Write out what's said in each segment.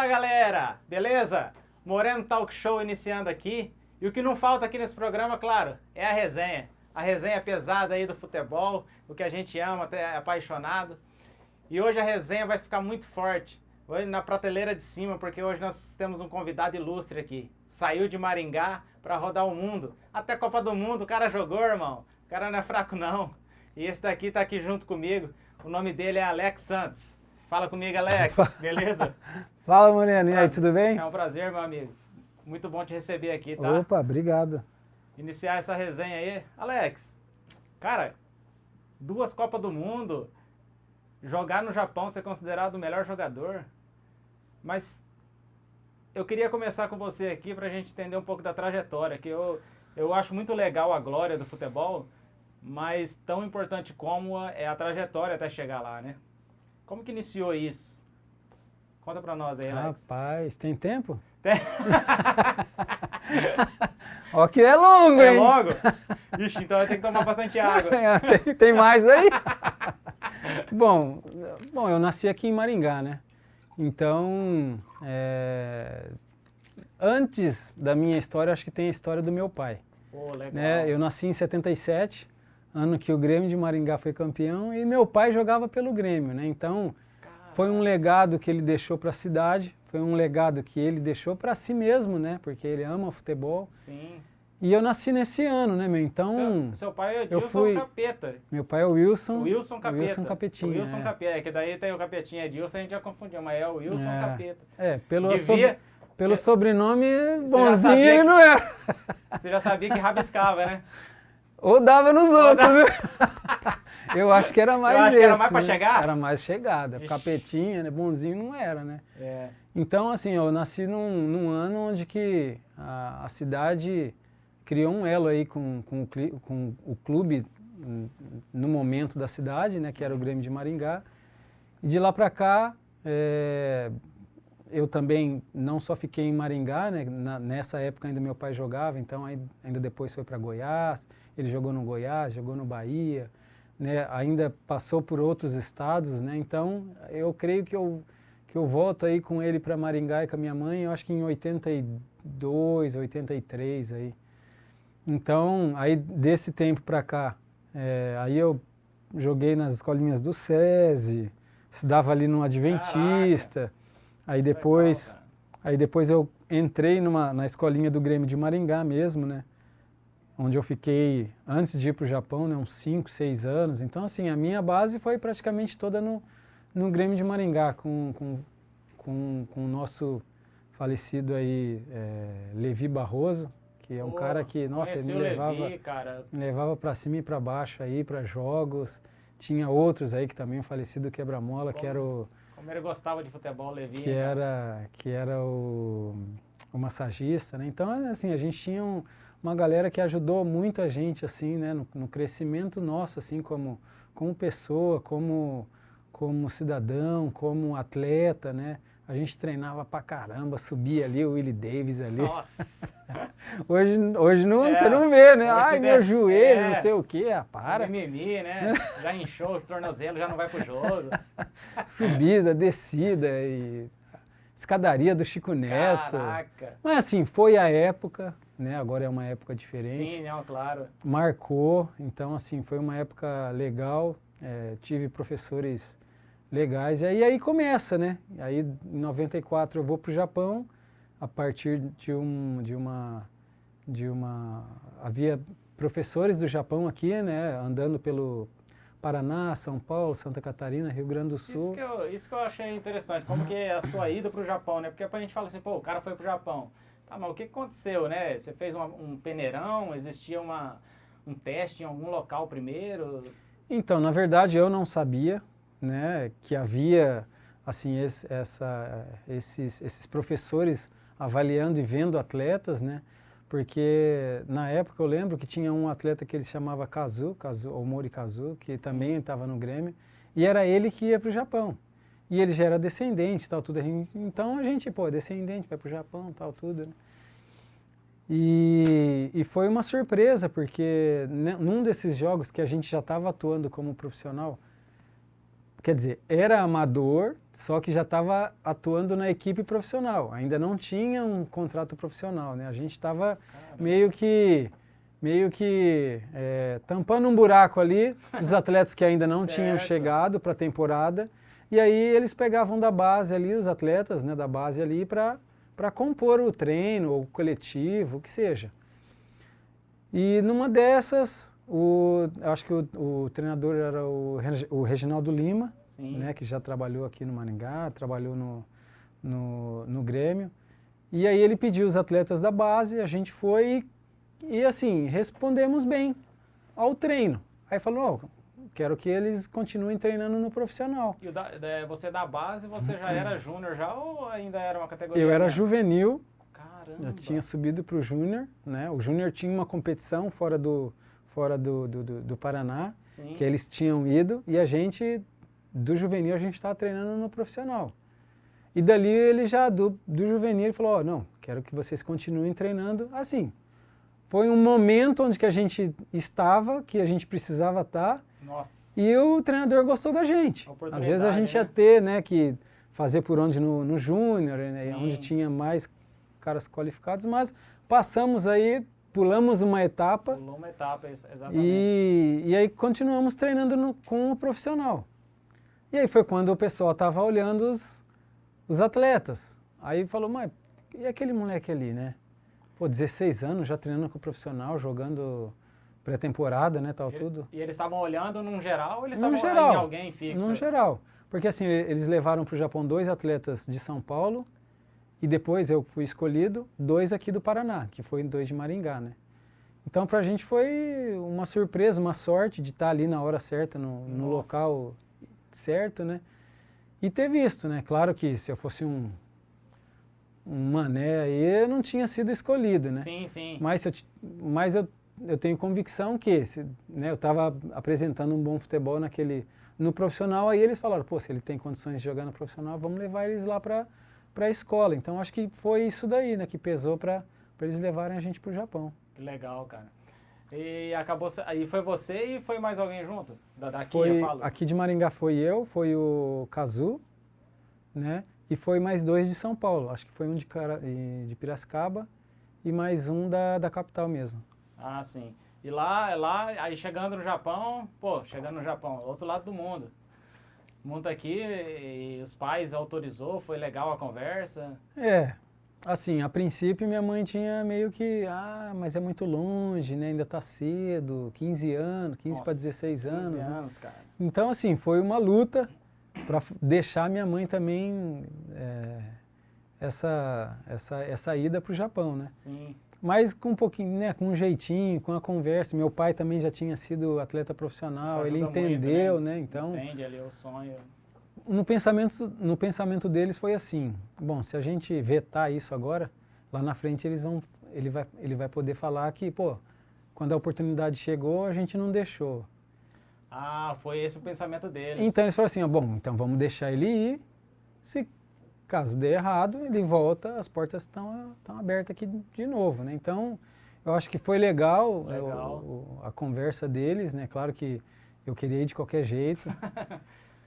Fala galera, beleza? Moreno Talk Show iniciando aqui. E o que não falta aqui nesse programa, claro, é a resenha. A resenha pesada aí do futebol, o que a gente ama, até é apaixonado. E hoje a resenha vai ficar muito forte. Hoje na prateleira de cima, porque hoje nós temos um convidado ilustre aqui. Saiu de Maringá para rodar o mundo. Até Copa do Mundo o cara jogou, irmão. O cara não é fraco não. E esse daqui tá aqui junto comigo. O nome dele é Alex Santos. Fala comigo, Alex. Beleza? Fala, Moreno. E aí, tudo bem? É um prazer, meu amigo. Muito bom te receber aqui, tá? Opa, obrigado. Iniciar essa resenha aí. Alex, cara, 2 Copas do Mundo, jogar no Japão, ser considerado o melhor jogador. Mas eu queria começar com você aqui pra gente entender um pouco da trajetória, que eu acho muito legal a glória do futebol, mas tão importante como é a trajetória até chegar lá, né? Como que iniciou isso? Conta pra nós aí, Alex. Rapaz, tem tempo? Tem. Ó que é longo, hein? É longo? Ixi, então vai ter que tomar bastante água. Tem mais aí? Bom, eu nasci aqui em Maringá, né? Então, antes da minha história, acho que tem a história do meu pai. Pô, legal. Né? Eu nasci em 77, ano que o Grêmio de Maringá foi campeão, e meu pai jogava pelo Grêmio, né? Então, foi um legado que ele deixou para a cidade, foi um legado que ele deixou para si mesmo, né? Porque ele ama futebol. Sim. E eu nasci nesse ano, né, meu? Então... Seu pai é Edilson Capeta. Meu pai é o Wilson. Wilson Capeta. Wilson Capetinha. O Wilson Capeta, que daí tem o Capetinha Edilson, a gente já confundiu, mas é o Wilson Capeta. Pelo sobrenome bonzinho ele não é. Você já sabia que rabiscava, né? Ou dava nos outros, né? Eu acho que era mais que era mais pra chegar? Era mais chegada. Capetinha, né? Bonzinho não era, né? É. Então, assim, eu nasci num ano onde que a cidade criou um elo aí com o clube no momento da cidade, né? Sim. Que era o Grêmio de Maringá. E de lá pra cá, eu também não só fiquei em Maringá, né? Nessa época ainda meu pai jogava, então ainda depois foi para Goiás, ele jogou no Goiás, jogou no Bahia, né? Ainda passou por outros estados, né? Então eu creio que eu volto aí com ele para Maringá e com a minha mãe, eu acho que em 82, 83 aí. Então, aí desse tempo para cá, aí eu joguei nas escolinhas do SESI, estudava ali no Adventista. Caraca. Aí depois eu entrei na escolinha do Grêmio de Maringá mesmo, né? Onde eu fiquei, antes de ir para o Japão, né, uns 5, 6 anos. Então, assim, a minha base foi praticamente toda no Grêmio de Maringá, com o nosso falecido aí, Levi Barroso, que é um cara que, nossa, ele me levava para cima e para baixo aí, para jogos. Tinha outros aí que também, o falecido Quebra-Mola, que era o... Como ele gostava de futebol, Levi. Que era o massagista, né? Então, assim, a gente tinha uma galera que ajudou muito a gente, assim, né? No crescimento nosso, assim, como pessoa, como cidadão, como atleta, né? A gente treinava pra caramba, subia ali o Willie Davis ali. Nossa! hoje não, você não vê, né? Ai, meu joelho, não sei o quê, para. Mimimi, né? Já inchou o tornozelo, já não vai pro jogo. Subida, descida e escadaria do Chico Neto. Caraca! Mas assim, foi a época, né? Agora é uma época diferente. Sim, não, claro. Marcou, então assim, foi uma época legal. Tive professores legais, e aí começa, né? Aí em 94 eu vou para o Japão, a partir havia professores do Japão aqui, né? Andando pelo Paraná, São Paulo, Santa Catarina, Rio Grande do Sul. Isso que eu achei interessante, como que é a sua ida para o Japão, né? Porque a gente fala assim, pô, o cara foi para o Japão. Tá, mas o que aconteceu, né? Você fez um peneirão, existia um teste em algum local primeiro? Então, na verdade, eu não sabia, né, que havia assim esses professores avaliando e vendo atletas, né? Porque na época eu lembro que tinha um atleta que ele chamava Omori Kazu, que também estava no Grêmio, e era ele que ia para o Japão. E ele já era descendente, tal, tudo. Então a gente, pô, descendente, vai para o Japão, tal, tudo, né? E foi uma surpresa, porque num desses jogos que a gente já estava atuando como profissional, quer dizer, era amador, só que já estava atuando na equipe profissional. Ainda não tinha um contrato profissional, né? A gente estava meio que tampando um buraco ali dos atletas que ainda não tinham chegado para a temporada. E aí eles pegavam da base ali, os atletas, né, da base ali, para compor o treino, ou o coletivo, o que seja. E numa dessas, acho que o treinador era o Reginaldo Lima, né, que já trabalhou aqui no Maringá, trabalhou no Grêmio. E aí ele pediu os atletas da base, a gente foi e assim, respondemos bem ao treino. Aí falou, quero que eles continuem treinando no profissional. E você da base, você já era júnior já ou ainda era uma categoria? Eu era juvenil. Caramba. Já tinha subido para o júnior, né? O júnior tinha uma competição fora do Paraná, Sim. Que eles tinham ido, e a gente, do juvenil, a gente estava treinando no profissional. E dali ele já, do juvenil, ele falou, não, quero que vocês continuem treinando assim. Foi um momento onde que a gente estava, que a gente precisava estar, Nossa. E o treinador gostou da gente. Às vezes a gente ia ter, né, que fazer por onde no júnior, né, onde tinha mais caras qualificados, mas passamos aí, pulamos uma etapa. Pulou uma etapa, exatamente. E aí continuamos treinando com o profissional. E aí foi quando o pessoal estava olhando os atletas. Aí falou, mas e aquele moleque ali, né? Pô, 16 anos já treinando com o profissional, jogando pré-temporada, né, tal, tudo. E eles estavam olhando num geral ou eles estavam olhando em alguém fixo? Num geral. Porque assim, eles levaram para o Japão 2 atletas de São Paulo e depois eu fui escolhido 2 aqui do Paraná, que foi 2 de Maringá, né. Então pra gente foi uma surpresa, uma sorte de estar ali na hora certa, no local certo, né. E ter visto, né, claro que se eu fosse um mané aí, eu não tinha sido escolhido, né. Sim, sim. Mas eu tenho convicção que né, eu estava apresentando um bom futebol no profissional, aí eles falaram, pô, se ele tem condições de jogar no profissional, vamos levar eles lá para a escola. Então acho que foi isso daí, né, que pesou para eles levarem a gente para o Japão. Que legal, cara. E acabou, aí foi você e foi mais alguém junto? Daqui, eu falo. Aqui de Maringá foi o Kazu, né, e foi mais 2 de São Paulo. Acho que foi um de Piracicaba e mais um da capital mesmo. Ah, sim. E lá, aí chegando no Japão, outro lado do mundo. O mundo aqui, e os pais autorizou, foi legal a conversa? Assim, a princípio minha mãe tinha meio que, mas é muito longe, né, ainda tá cedo, 15 anos, 15 para 16 anos. 15 anos, cara. Então, assim, foi uma luta para deixar minha mãe também essa ida para o Japão, né? Sim. Mas com um pouquinho, né, com um jeitinho, com a conversa. Meu pai também já tinha sido atleta profissional, ele entendeu, muito, né? Então, entende ali o sonho. No pensamento deles foi assim, bom, se a gente vetar isso agora, lá na frente ele vai poder falar que, pô, quando a oportunidade chegou, a gente não deixou. Ah, foi esse o pensamento deles. Então eles falaram assim, bom, então vamos deixar ele ir, se caso dê errado, ele volta, as portas estão abertas aqui de novo, né? Então, eu acho que foi legal. A conversa deles, né? Claro que eu queria ir de qualquer jeito,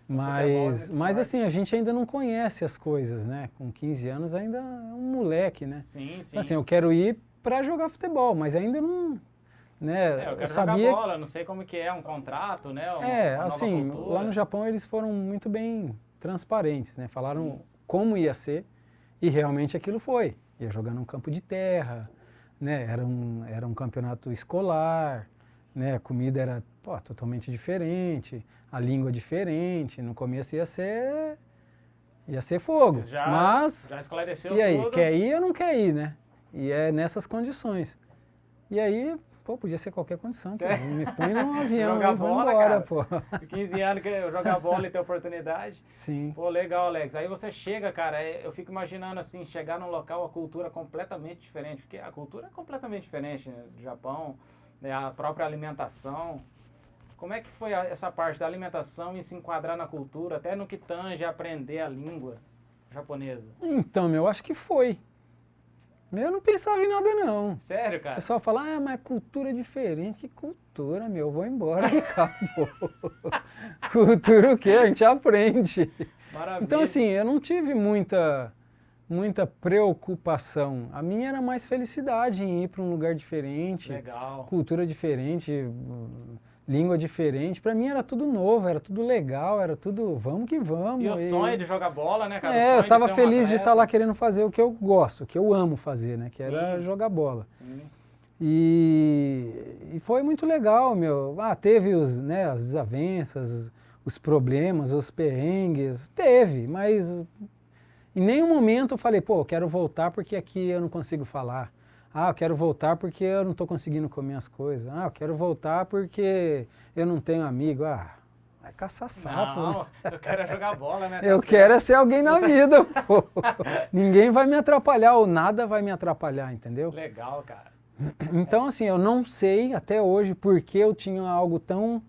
mas assim, a gente ainda não conhece as coisas, né? Com 15 anos ainda é um moleque, né? Sim, sim. Então, assim, eu quero ir para jogar futebol, mas ainda não... Né? Eu quero jogar bola, não sei como que é um contrato, né? Uma assim, nova cultura. Lá no Japão eles foram muito bem transparentes, né? Falaram como ia ser e realmente aquilo foi. Ia jogar num campo de terra, né? Era um campeonato escolar, né? A comida era totalmente diferente, a língua diferente. No começo ia ser fogo. Já esclareceu e aí, tudo. Quer ir ou não quer ir, né? E é nessas condições. E aí, podia ser qualquer condição. Me põe num avião jogar e vou bola, embora, cara. 15 anos que jogar bola e ter oportunidade. Sim. Pô, legal, Alex. Aí você chega, cara, eu fico imaginando assim, chegar num local, a cultura completamente diferente. Porque a cultura é completamente diferente, né, do Japão, né, a própria alimentação. Como é que foi essa parte da alimentação e se enquadrar na cultura, até no que tange aprender a língua japonesa? Então, eu acho que foi. Eu não pensava em nada, não. Sério, O cara? pessoal fala, ah, mas cultura é diferente. Que cultura, meu? Eu vou embora e acabou. Cultura o quê? A gente aprende. Maravilha. Então, assim, eu não tive muita preocupação. A minha era mais felicidade em ir para um lugar diferente, Legal. cultura diferente, língua diferente. Para mim era tudo novo, era tudo legal, era tudo vamos que vamos. E o sonho de jogar bola, né, cara? O É, sonho eu de estava ser um feliz de estar atleta. lá querendo fazer o que eu gosto, o que eu amo fazer, né? Que era Sim. jogar bola. Sim. E foi muito legal, meu. Ah, teve as desavenças, os problemas, os perrengues. Teve, mas em nenhum momento eu falei, pô, eu quero voltar porque aqui eu não consigo falar. Ah, eu quero voltar porque eu não estou conseguindo comer as coisas. Ah, eu quero voltar porque eu não tenho amigo. Ah, vai caçar sapo, né? Não, eu quero é jogar bola, né? Tá Eu certo. quero é ser alguém na vida, pô. Ninguém vai me atrapalhar ou nada vai me atrapalhar, entendeu? Legal, cara. Então, assim, eu não sei até hoje por que eu tinha algo tão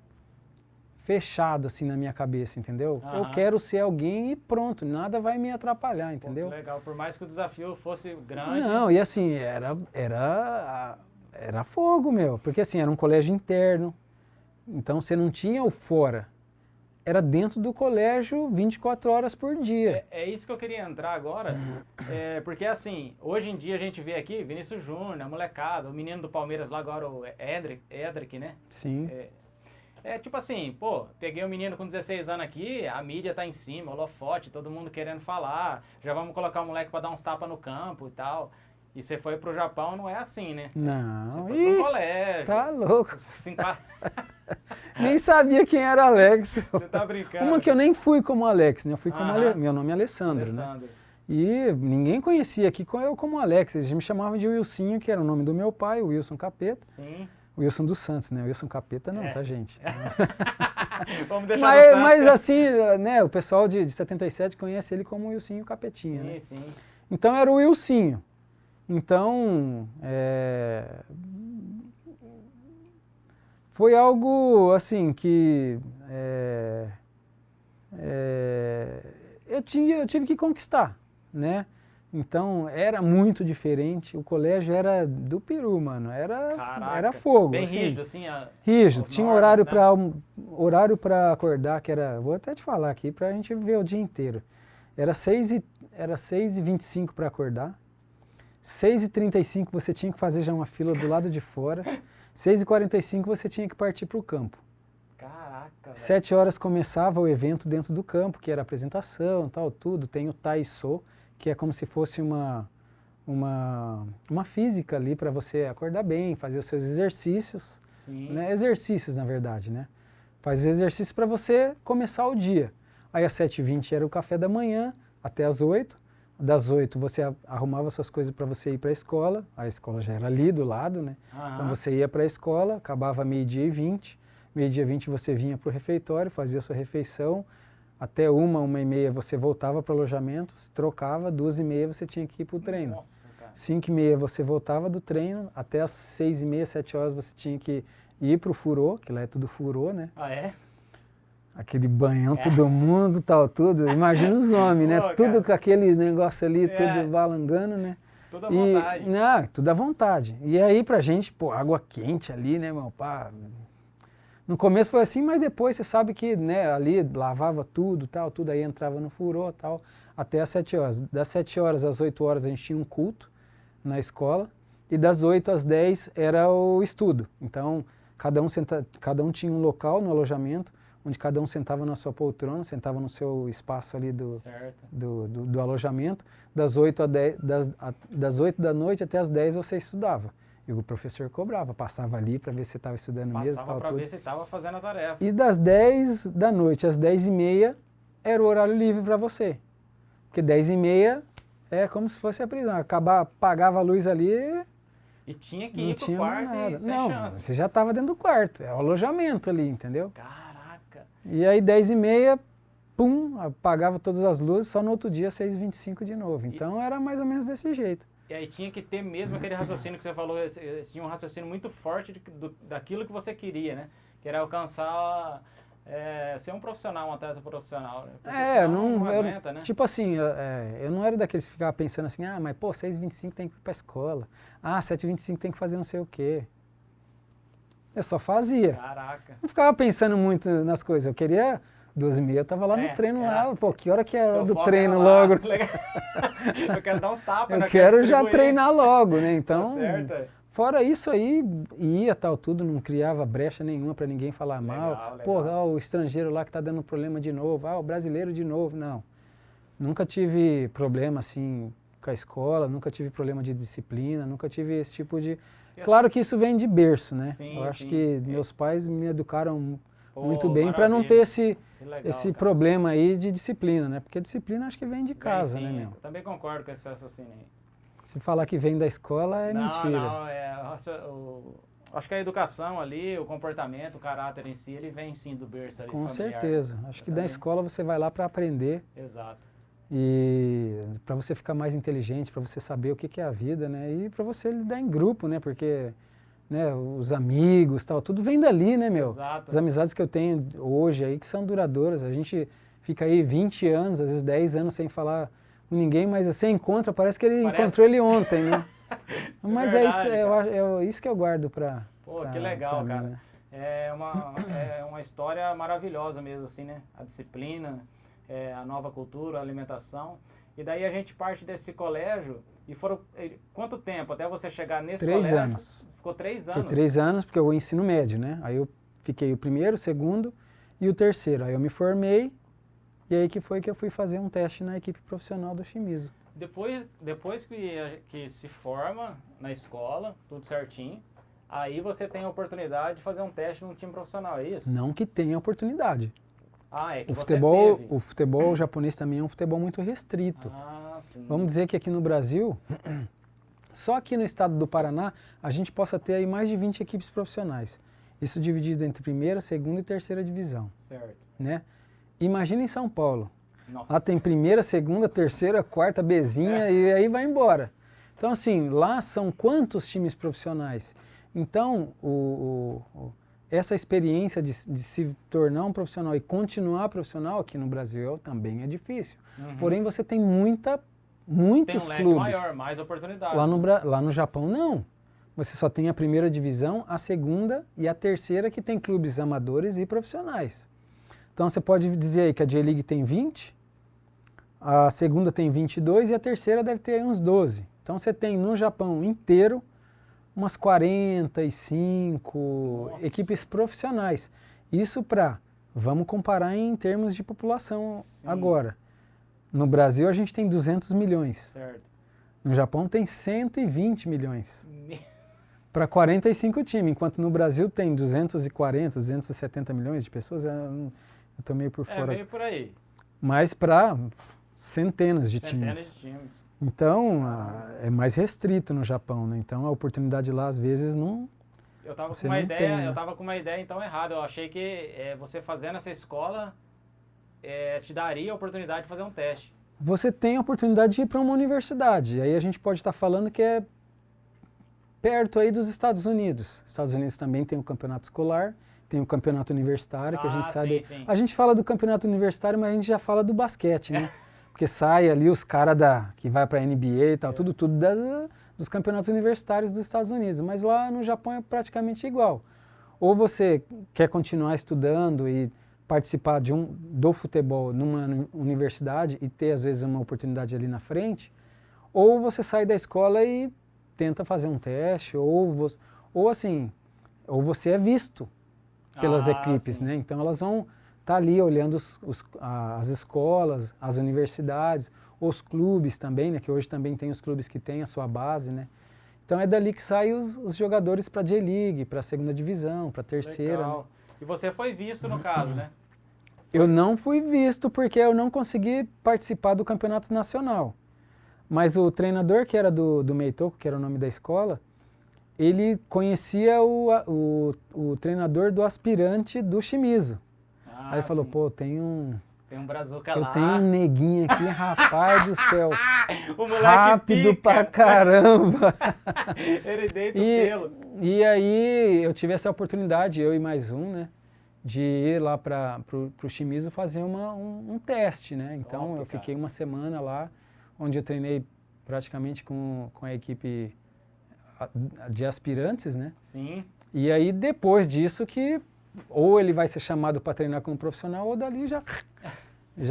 fechado assim na minha cabeça, entendeu? Eu Aham. quero ser alguém e pronto, nada vai me atrapalhar, Pô, entendeu? que legal. Por mais que o desafio fosse grande. Não, e assim, era fogo, meu, porque assim, era um colégio interno, então você não tinha o fora, era dentro do colégio 24 horas por dia. É isso que eu queria entrar agora, porque assim, hoje em dia a gente vê aqui Vinícius Júnior, a molecada, o menino do Palmeiras lá agora, o Edric, né? Sim, É tipo assim, pô, peguei um menino com 16 anos aqui, a mídia tá em cima, holofote, todo mundo querendo falar, já vamos colocar o moleque pra dar uns tapas no campo e tal. E você foi pro Japão, não é assim, né? Você não, foi pra um colégio. tá louco, Assim, nem sabia quem era Alex. você tá brincando. Uma que eu nem fui como Alex, né? Eu fui como Aham. meu nome é Alessandro, né? Alessandro. E ninguém conhecia aqui eu como Alex, eles me chamavam de Wilsinho, que era o nome do meu pai, o Wilson Capeta. Sim. Wilson dos Santos, né? Wilson Capeta não, É. tá, gente? Vamos deixar no Santos, Mas que- assim, né, o pessoal de 77 conhece ele como Wilsinho Capetinha, Sim, né? sim. Então era o Wilsinho. Então, foi algo assim que eu tive que conquistar, né? Então era muito diferente, o colégio era do peru, mano, era Caraca. fogo. Bem assim. rígido, assim. Rígido, os tinha normas, horário para acordar, que era, vou até te falar aqui pra gente ver o dia inteiro. Era 6h25 para acordar, 6h35 você tinha que fazer já uma fila do lado de fora, 6h45 você tinha que partir para o campo. Caraca, velho. 7 horas começava o evento dentro do campo, que era a apresentação, tal, tudo. Tem o Taiso, que é como se fosse uma física ali para você acordar bem, fazer os seus exercícios, Sim. né? Exercícios, na verdade, né? Faz exercício para você começar o dia. Aí às 7h20 era o café da manhã, até às 8h. Das 8h você arrumava suas coisas para você ir para a escola já era ali do lado, né? Aham. Então você ia para a escola, acabava 12h20, 12h20 você vinha para o refeitório, fazia a sua refeição, até 1h30 você voltava para o alojamento, se trocava, 2h30 você tinha que ir para o treino. Nossa, cara. 5h30 você voltava do treino, até as 6h30, 7 horas você tinha que ir para o furô, que lá é tudo furô, né? Ah, é? Aquele banhão, todo mundo, tal, tudo. Imagina os homens, né? Pô, Tudo cara. com aqueles negócios ali, É. tudo balangando, né? Toda à vontade. Não, tudo à vontade. E aí pra gente, pô, água quente ali, né, meu pá? No começo foi assim, mas depois você sabe que, né, ali lavava tudo, tal, tudo aí entrava no furô, tal, até às 7 horas. Das 7 horas às 8 horas a gente tinha um culto na escola e das 8 às 10 era o estudo. Então, cada um tinha um local no alojamento, onde cada um sentava na sua poltrona, sentava no seu espaço ali Certo. do alojamento. Das 8 da noite até as 10 você estudava. E o professor cobrava, passava ali para ver se você estava estudando mesmo. Passava Tal, pra tudo. ver se tava fazendo a tarefa. E das 10 da noite às 10h30 era o horário livre para você. Porque 10h30 é como se fosse a prisão. Apagava a luz ali, E tinha que não ir pro tinha mais quarto nada. e sem Não, chance. você já estava dentro do quarto. É o alojamento ali, entendeu? Caraca. E aí 10h30, pum, apagava todas as luzes, só no outro dia 6h25 de novo. Então era mais ou menos desse jeito. E aí tinha que ter mesmo aquele raciocínio que você falou, tinha um raciocínio muito forte daquilo que você queria, né? Que era alcançar ser um profissional, um atleta profissional. Né? Porque não aguenta, né? Tipo assim, eu não era daqueles que ficavam pensando assim, mas pô, 6h25 tem que ir pra escola. 7h25 tem que fazer não sei o quê. Eu só fazia. Caraca. Não ficava pensando muito nas coisas. Eu queria 2h30, eu tava lá no treino lá. Pô, que hora que é a hora do treino logo? Eu quero dar uns tapas, né? Eu quero já treinar logo, né? Então, tá certo. Fora isso aí, ia tal tudo, não criava brecha nenhuma para ninguém falar mal. Legal. Pô, o estrangeiro lá que tá dando problema de novo, o brasileiro de novo. Não. Nunca tive problema assim com a escola, nunca tive problema de disciplina, nunca tive esse tipo de... Claro que isso vem de berço, né? Sim, eu acho que meus pais me educaram muito bem para não ter esse problema aí de disciplina, né? Porque disciplina acho que vem de casa, né, meu? Eu também concordo com esse raciocínio aí. Se falar que vem da escola é mentira. Não, acho que a educação ali, o comportamento, o caráter em si, ele vem sim do berço ali, com familiar. certeza. Acho que da escola você vai lá para aprender. Exato. E para você ficar mais inteligente, para você saber o que é a vida, né? E para você lidar em grupo, né? Porque né, os amigos, tal, tudo vem dali, né, meu? Exato. As amizades que eu tenho hoje aí que são duradouras. A gente fica aí 20 anos, às vezes 10 anos sem falar com ninguém, mas você encontra, parece que ele encontrou ele ontem, né? Mas verdade, é isso que eu guardo para... Pô, que legal, cara. Mim, né? É uma história maravilhosa mesmo, assim, né? A disciplina, a nova cultura, a alimentação. E daí a gente parte desse colégio e foram... Quanto tempo até você chegar nesse colégio? 3 anos. Ficou 3 anos? Fiquei 3 anos, porque eu ensino médio, né? Aí eu fiquei o primeiro, o segundo e o terceiro. Aí eu me formei e aí que foi que eu fui fazer um teste na equipe profissional do Shimizu. Depois que se forma na escola, tudo certinho, aí você tem a oportunidade de fazer um teste num time profissional, é isso? Não que tenha oportunidade. É que o futebol japonês também é um futebol muito restrito. Sim. Vamos dizer que aqui no Brasil, só aqui no estado do Paraná, a gente possa ter aí mais de 20 equipes profissionais. Isso dividido entre primeira, segunda e terceira divisão. Certo. Né? Imagina em São Paulo. Nossa. Lá tem primeira, segunda, terceira, quarta, Bzinha e aí vai embora. Então assim, lá são quantos times profissionais? Então, essa experiência de se tornar um profissional e continuar profissional aqui no Brasil também é difícil. Porém, você tem muitos clubes. Tem um leque maior, mais oportunidades. Lá no Japão, não. Você só tem a primeira divisão, a segunda e a terceira que tem clubes amadores e profissionais. Então, você pode dizer aí que a J-League tem 20, a segunda tem 22 e a terceira deve ter uns 12. Então, você tem no Japão inteiro umas 45 equipes profissionais. Isso vamos comparar em termos de população. Sim. Agora. No Brasil a gente tem 200 milhões. Certo. No Japão tem 120 milhões. Para 45 times, enquanto no Brasil tem 240, 270 milhões de pessoas, eu estou meio por fora. É meio por aí. Mas para centenas de times. Centenas de times. Então, é mais restrito no Japão, né? Então, a oportunidade lá, às vezes, não... Eu estava com uma ideia, então, errada. Eu achei que você fazendo essa escola te daria a oportunidade de fazer um teste. Você tem a oportunidade de ir para uma universidade. Aí a gente pode estar falando que é perto aí dos Estados Unidos. Os Estados Unidos também tem o campeonato escolar, tem o campeonato universitário, que a gente sabe... Sim. A gente fala do campeonato universitário, mas a gente já fala do basquete, né? Porque sai ali os caras que vai para a NBA e tal, tudo dos campeonatos universitários dos Estados Unidos. Mas lá no Japão é praticamente igual. Ou você quer continuar estudando e participar do futebol numa universidade e ter, às vezes, uma oportunidade ali na frente, ou você sai da escola e tenta fazer um teste, ou você é visto pelas equipes, sim. né? Então elas vão estar ali olhando as escolas, as universidades, os clubes também, né? Que hoje também tem os clubes que têm a sua base, né? Então é dali que saem os jogadores para a J-League, para a segunda divisão, para a terceira. Legal. Né? E você foi visto no caso, né? Eu não fui visto porque eu não consegui participar do campeonato nacional. Mas o treinador que era do Meitoko, que era o nome da escola, ele conhecia o treinador do aspirante do Shimizu. Aí ele falou, pô, tem um brazuca lá. Eu tenho um neguinho aqui, rapaz do céu. O moleque rápido pica. Pra caramba. Ele deita o pelo. E aí eu tive essa oportunidade, eu e mais um, né? de ir lá para o Shimizu fazer um teste, né? Então Top, eu fiquei cara. uma semana lá, onde eu treinei praticamente com a equipe de aspirantes, né? Sim. E aí depois disso que ou ele vai ser chamado para treinar como profissional ou dali já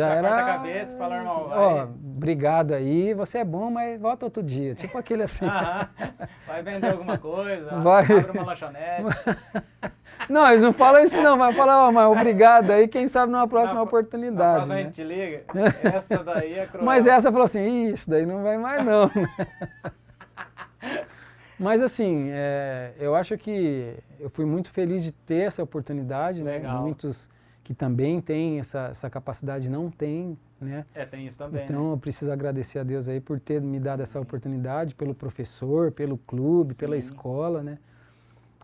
era. Corta a cabeça, fala, irmão, Ó, vai. obrigado aí, você é bom, mas volta outro dia. Tipo aquele assim. Aham. Vai vender alguma coisa, Vai. abre uma lanchonete. Não, eles não falam isso não, vai falar, ó, mas obrigado aí, quem sabe numa próxima Na oportunidade. próxima a Né? gente liga. Essa daí é cruel. Mas essa falou assim, isso daí não vai mais não. Né? Mas assim, eu acho que eu fui muito feliz de ter essa oportunidade, né? Legal. Muitos que também têm essa capacidade não têm, né? Tem isso também, Então né? eu preciso agradecer a Deus aí por ter me dado essa oportunidade, pelo professor, pelo clube, pela Sim. escola, né?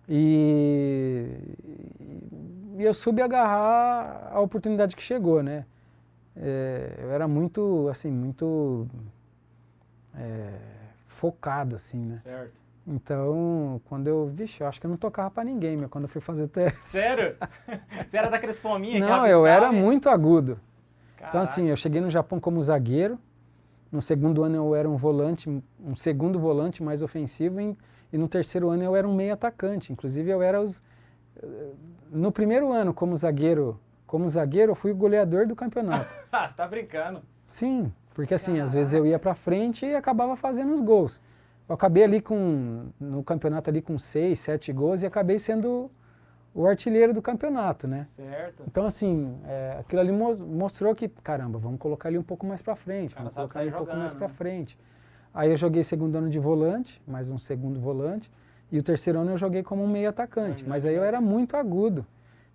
E eu soube agarrar a oportunidade que chegou, né? Eu era muito, assim, muito focado, assim, né? Certo. Então, quando eu acho que eu não tocava pra ninguém, meu, quando eu fui fazer teste. Sério? Você era daqueles fominha que Não, eu rabiscava era e- muito agudo. Então, Caraca. assim, eu cheguei no Japão como zagueiro. No segundo ano eu era um segundo volante mais ofensivo e no terceiro ano eu era um meio atacante. Inclusive eu era no primeiro ano como zagueiro eu fui o goleador do campeonato. Ah, você tá brincando. Sim, porque assim, às vezes eu ia pra frente e acabava fazendo os gols. Eu acabei ali no campeonato ali com 6, 7 gols e acabei sendo o artilheiro do campeonato, né? Certo. Então, assim, aquilo ali mostrou que, caramba, vamos colocar ele um pouco mais pra frente, Cara, vamos sabe colocar ele um sair pouco mais jogando, pra né? frente. Aí eu joguei segundo ano de volante, mais um segundo volante, e o terceiro ano eu joguei como um meio atacante, mas aí eu era muito agudo.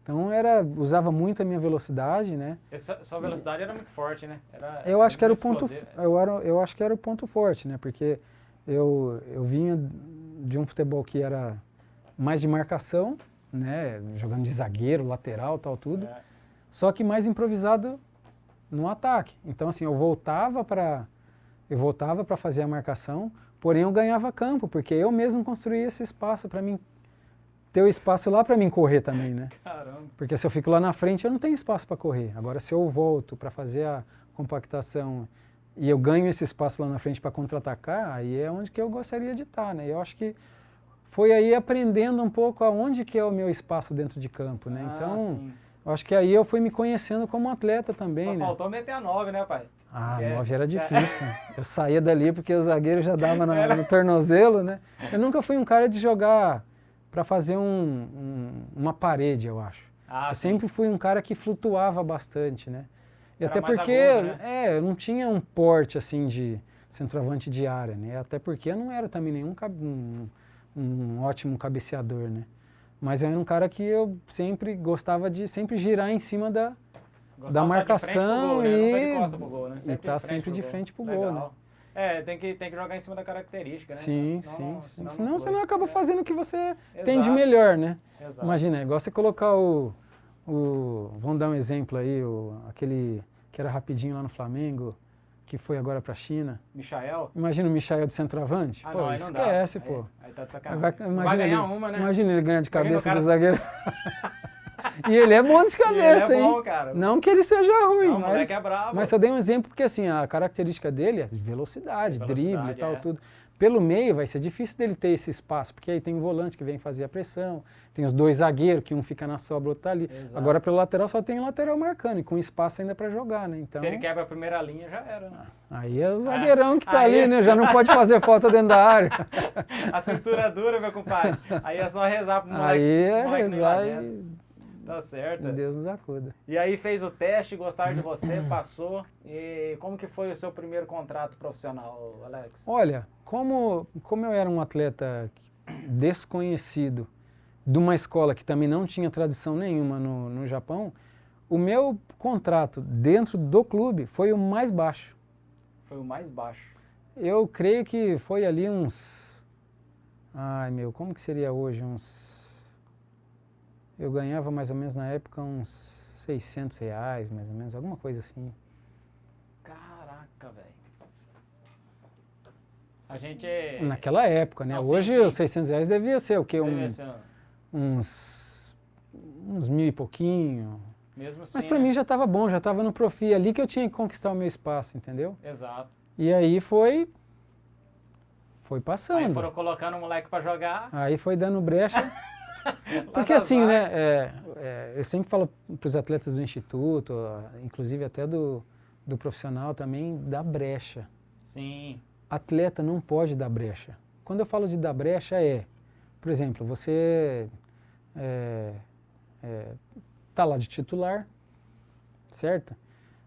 Então, usava muito a minha velocidade, né? Sua velocidade era muito forte, né? Eu acho que era o muito ponto, explosiva. eu acho que era o ponto forte, né? Porque eu vinha de um futebol que era mais de marcação, né? Jogando de zagueiro, lateral, tal, tudo. É. Só que mais improvisado no ataque. Então, assim, eu voltava para fazer a marcação, porém eu ganhava campo, porque eu mesmo construía esse espaço para mim ter o espaço lá para mim correr também, né? Caramba. Porque se eu fico lá na frente, eu não tenho espaço para correr. Agora, se eu volto para fazer a compactação e eu ganho esse espaço lá na frente para contra-atacar, aí é onde que eu gostaria de estar, né? Eu acho que foi aí aprendendo um pouco aonde que é o meu espaço dentro de campo, né? Então, Sim. eu acho que aí eu fui me conhecendo como atleta também, Só né? faltou meter a 9, né, pai? Ah, Porque- 9 era difícil. Eu saía dali porque o zagueiro já dava no tornozelo, né? Eu nunca fui um cara de jogar para fazer uma parede, eu acho. Ah, Eu sim. sempre fui um cara que flutuava bastante, né? E Era até mais porque agudo, né? eu não tinha um porte assim de centroavante de área, né? Até porque eu não era também um ótimo cabeceador, né? Mas eu era um cara que eu sempre gostava de sempre girar em cima da Gostava de estar de frente pro marcação gol, né? Não tá de e costa pro gol, né? tá sempre de frente pro gol, né? Legal. Tem que jogar em cima da característica, né? Sim, Senão sim. não Senão você flui. não acaba fazendo o que você Exato. tem de melhor, né? Exato. Imagina, é igual você colocar vamos dar um exemplo aí, aquele que era rapidinho lá no Flamengo, que foi agora pra China. Michael? Imagina o Michael de centroavante. Ah, pô, não, aí não dá. esquece, pô. Aí tá de Vai, sacanagem. imagina Vai ganhar ele, uma, né? Imagina ele ganhar de Imagina o cabeça cara- do zagueiro. E ele é bom de cabeça, ele é hein? bom, cara. Não que ele seja ruim, Não, o mas, moleque é brabo. mas só dei um exemplo porque assim, a característica dele é velocidade, drible e tal, tudo. Pelo meio vai ser difícil dele ter esse espaço, porque aí tem o volante que vem fazer a pressão, tem os dois zagueiros, que um fica na sobra, o outro tá ali. Exato. Agora pelo lateral só tem o lateral marcando, e com espaço ainda para jogar, né? Então, Se ele quebra a primeira linha, já era, né? aí é o zagueirão que tá aí- ali, né? Já não pode fazer falta dentro da área. A cintura dura, meu compadre. Aí é só rezar pro moleque. Aí é moleque não ir lá rezar dentro. e Tá certo. Deus nos acuda. E aí fez o teste, gostaram de você, passou. E como que foi o seu primeiro contrato profissional, Alex? Olha, como eu era um atleta desconhecido de uma escola que também não tinha tradição nenhuma no Japão, o meu contrato dentro do clube foi o mais baixo. Foi o mais baixo. Eu creio que foi ali como que seria hoje? Eu ganhava mais ou menos na época uns R$600, mais ou menos, alguma coisa assim. Caraca, velho. A gente... Naquela época, né? Não, sim, Hoje sim. os R$600 devia ser o quê? Deve ser, Uns uns 1.000 e pouquinho. Mesmo assim, Mas para mim já estava bom, já estava no Profi, ali que eu tinha que conquistar o meu espaço, entendeu? Exato. E aí foi passando. Aí foram colocando o moleque para jogar. Aí foi dando brecha. Porque assim, né, eu sempre falo para os atletas do instituto, inclusive até do profissional também, dá brecha. Sim. Atleta não pode dar brecha. Quando eu falo de dar brecha por exemplo, você tá lá de titular, certo?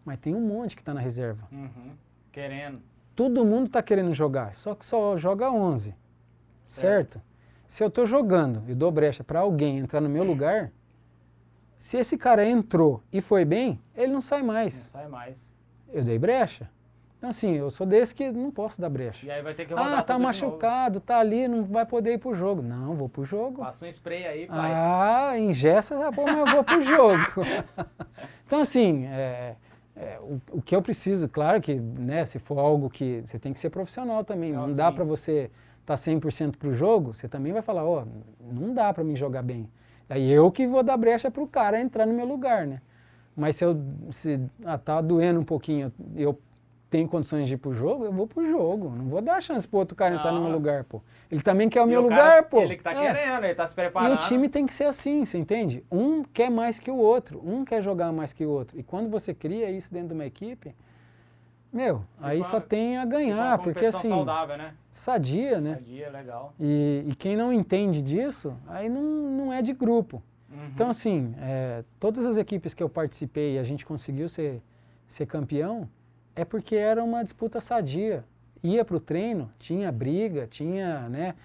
Mas tem um monte que está na reserva. Uhum. Querendo. Todo mundo está querendo jogar, só que só joga 11, certo? Se eu estou jogando e dou brecha para alguém entrar no meu lugar, se esse cara entrou e foi bem, ele não sai mais. Não sai mais. Eu dei brecha. Então assim, eu sou desse que não posso dar brecha. E aí vai ter que rodar tá tudo machucado, tá ali, não vai poder ir pro jogo. Não, vou pro jogo. Passa um spray aí, pai. Ingessa, mas eu vou pro jogo. Então assim, o que eu preciso, claro que, né, se for algo que você tem que ser profissional também, não dá para você estar 100% pro jogo, você também vai falar, não dá para mim jogar bem. Aí eu que vou dar brecha pro cara entrar no meu lugar, né? Mas se tá doendo um pouquinho, eu tenho condições de ir pro jogo, eu vou pro jogo. Não vou dar chance pro outro cara entrar no meu lugar, pô. Ele também quer o meu lugar, pô. Ele que tá querendo, ele tá se preparando. E o time tem que ser assim, você entende? Um quer mais que o outro, um quer jogar mais que o outro. E quando você cria isso dentro de uma equipe, aí só tem a ganhar, porque assim, saudável, né? Sadia, né? Sadia, legal. E quem não entende disso, aí não é de grupo. Uhum. Então assim, todas as equipes que eu participei e a gente conseguiu ser campeão, é porque era uma disputa sadia. Ia para o treino, tinha briga, tinha, né,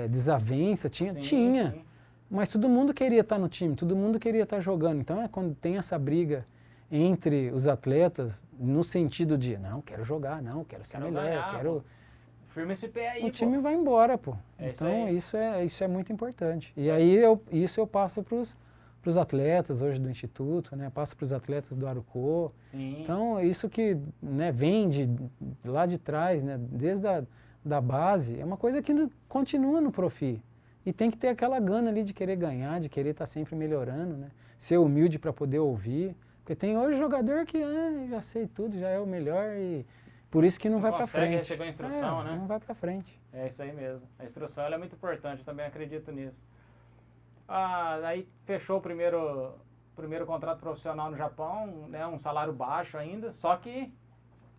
desavença, tinha. Sim. Mas todo mundo queria estar no time, todo mundo queria estar jogando. Então quando tem essa briga entre os atletas, no sentido de, não, quero jogar, não, quero ser melhor, ganhar, quero... Firma esse pé aí, o time vai embora, pô. Então isso é muito importante. E aí isso eu passo para os atletas hoje do Instituto, né? Passo para os atletas do Arucô. Sim. Então isso que, né, vem lá de trás, né, desde da base, é uma coisa que continua no Profi. E tem que ter aquela gana ali de querer ganhar, de querer estar sempre melhorando, né? Ser humilde para poder ouvir. Porque tem hoje jogador que já sei tudo, já é o melhor e por isso que não vai para frente. Chegou a instrução, né? Não vai para frente. É isso aí mesmo. A instrução ela é muito importante, eu também acredito nisso. Aí fechou o primeiro contrato profissional no Japão, né? Um salário baixo ainda, só que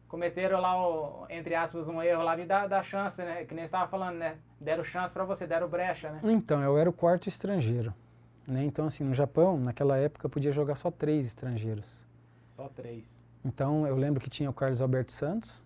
cometeram lá, entre aspas, um erro lá de dar chance, né? Que nem você estava falando, né? Deram chance para você, deram brecha, né? Então, eu era o quarto estrangeiro. Né? Então, assim, no Japão, naquela época, podia jogar só 3 estrangeiros. Só 3. Então, eu lembro que tinha o Carlos Alberto Santos,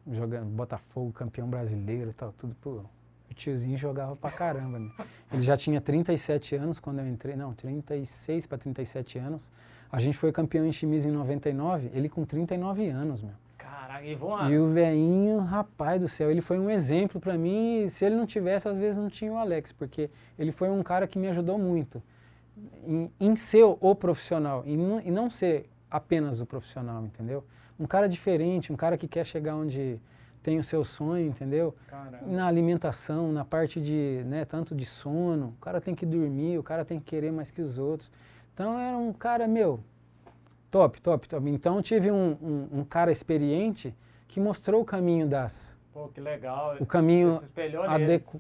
jogando Botafogo, campeão brasileiro e tal, tudo. Pô, o tiozinho jogava pra caramba. Né? Ele já tinha 37 anos quando eu entrei, não, 36 para 37 anos. A gente foi campeão em Shimizu em 99, ele com 39 anos, meu. Caraca, e voando. E o velhinho, rapaz do céu, ele foi um exemplo pra mim, e se ele não tivesse, às vezes não tinha o Alex, porque ele foi um cara que me ajudou muito em ser o profissional, e não ser apenas o profissional, entendeu? Um cara diferente, um cara que quer chegar onde tem o seu sonho, entendeu? Caramba. Na alimentação, na parte de, né, tanto de sono, o cara tem que dormir, o cara tem que querer mais que os outros. Então era um cara, top. Então tive um cara experiente que mostrou o caminho Pô, que legal. o caminho você se espelhou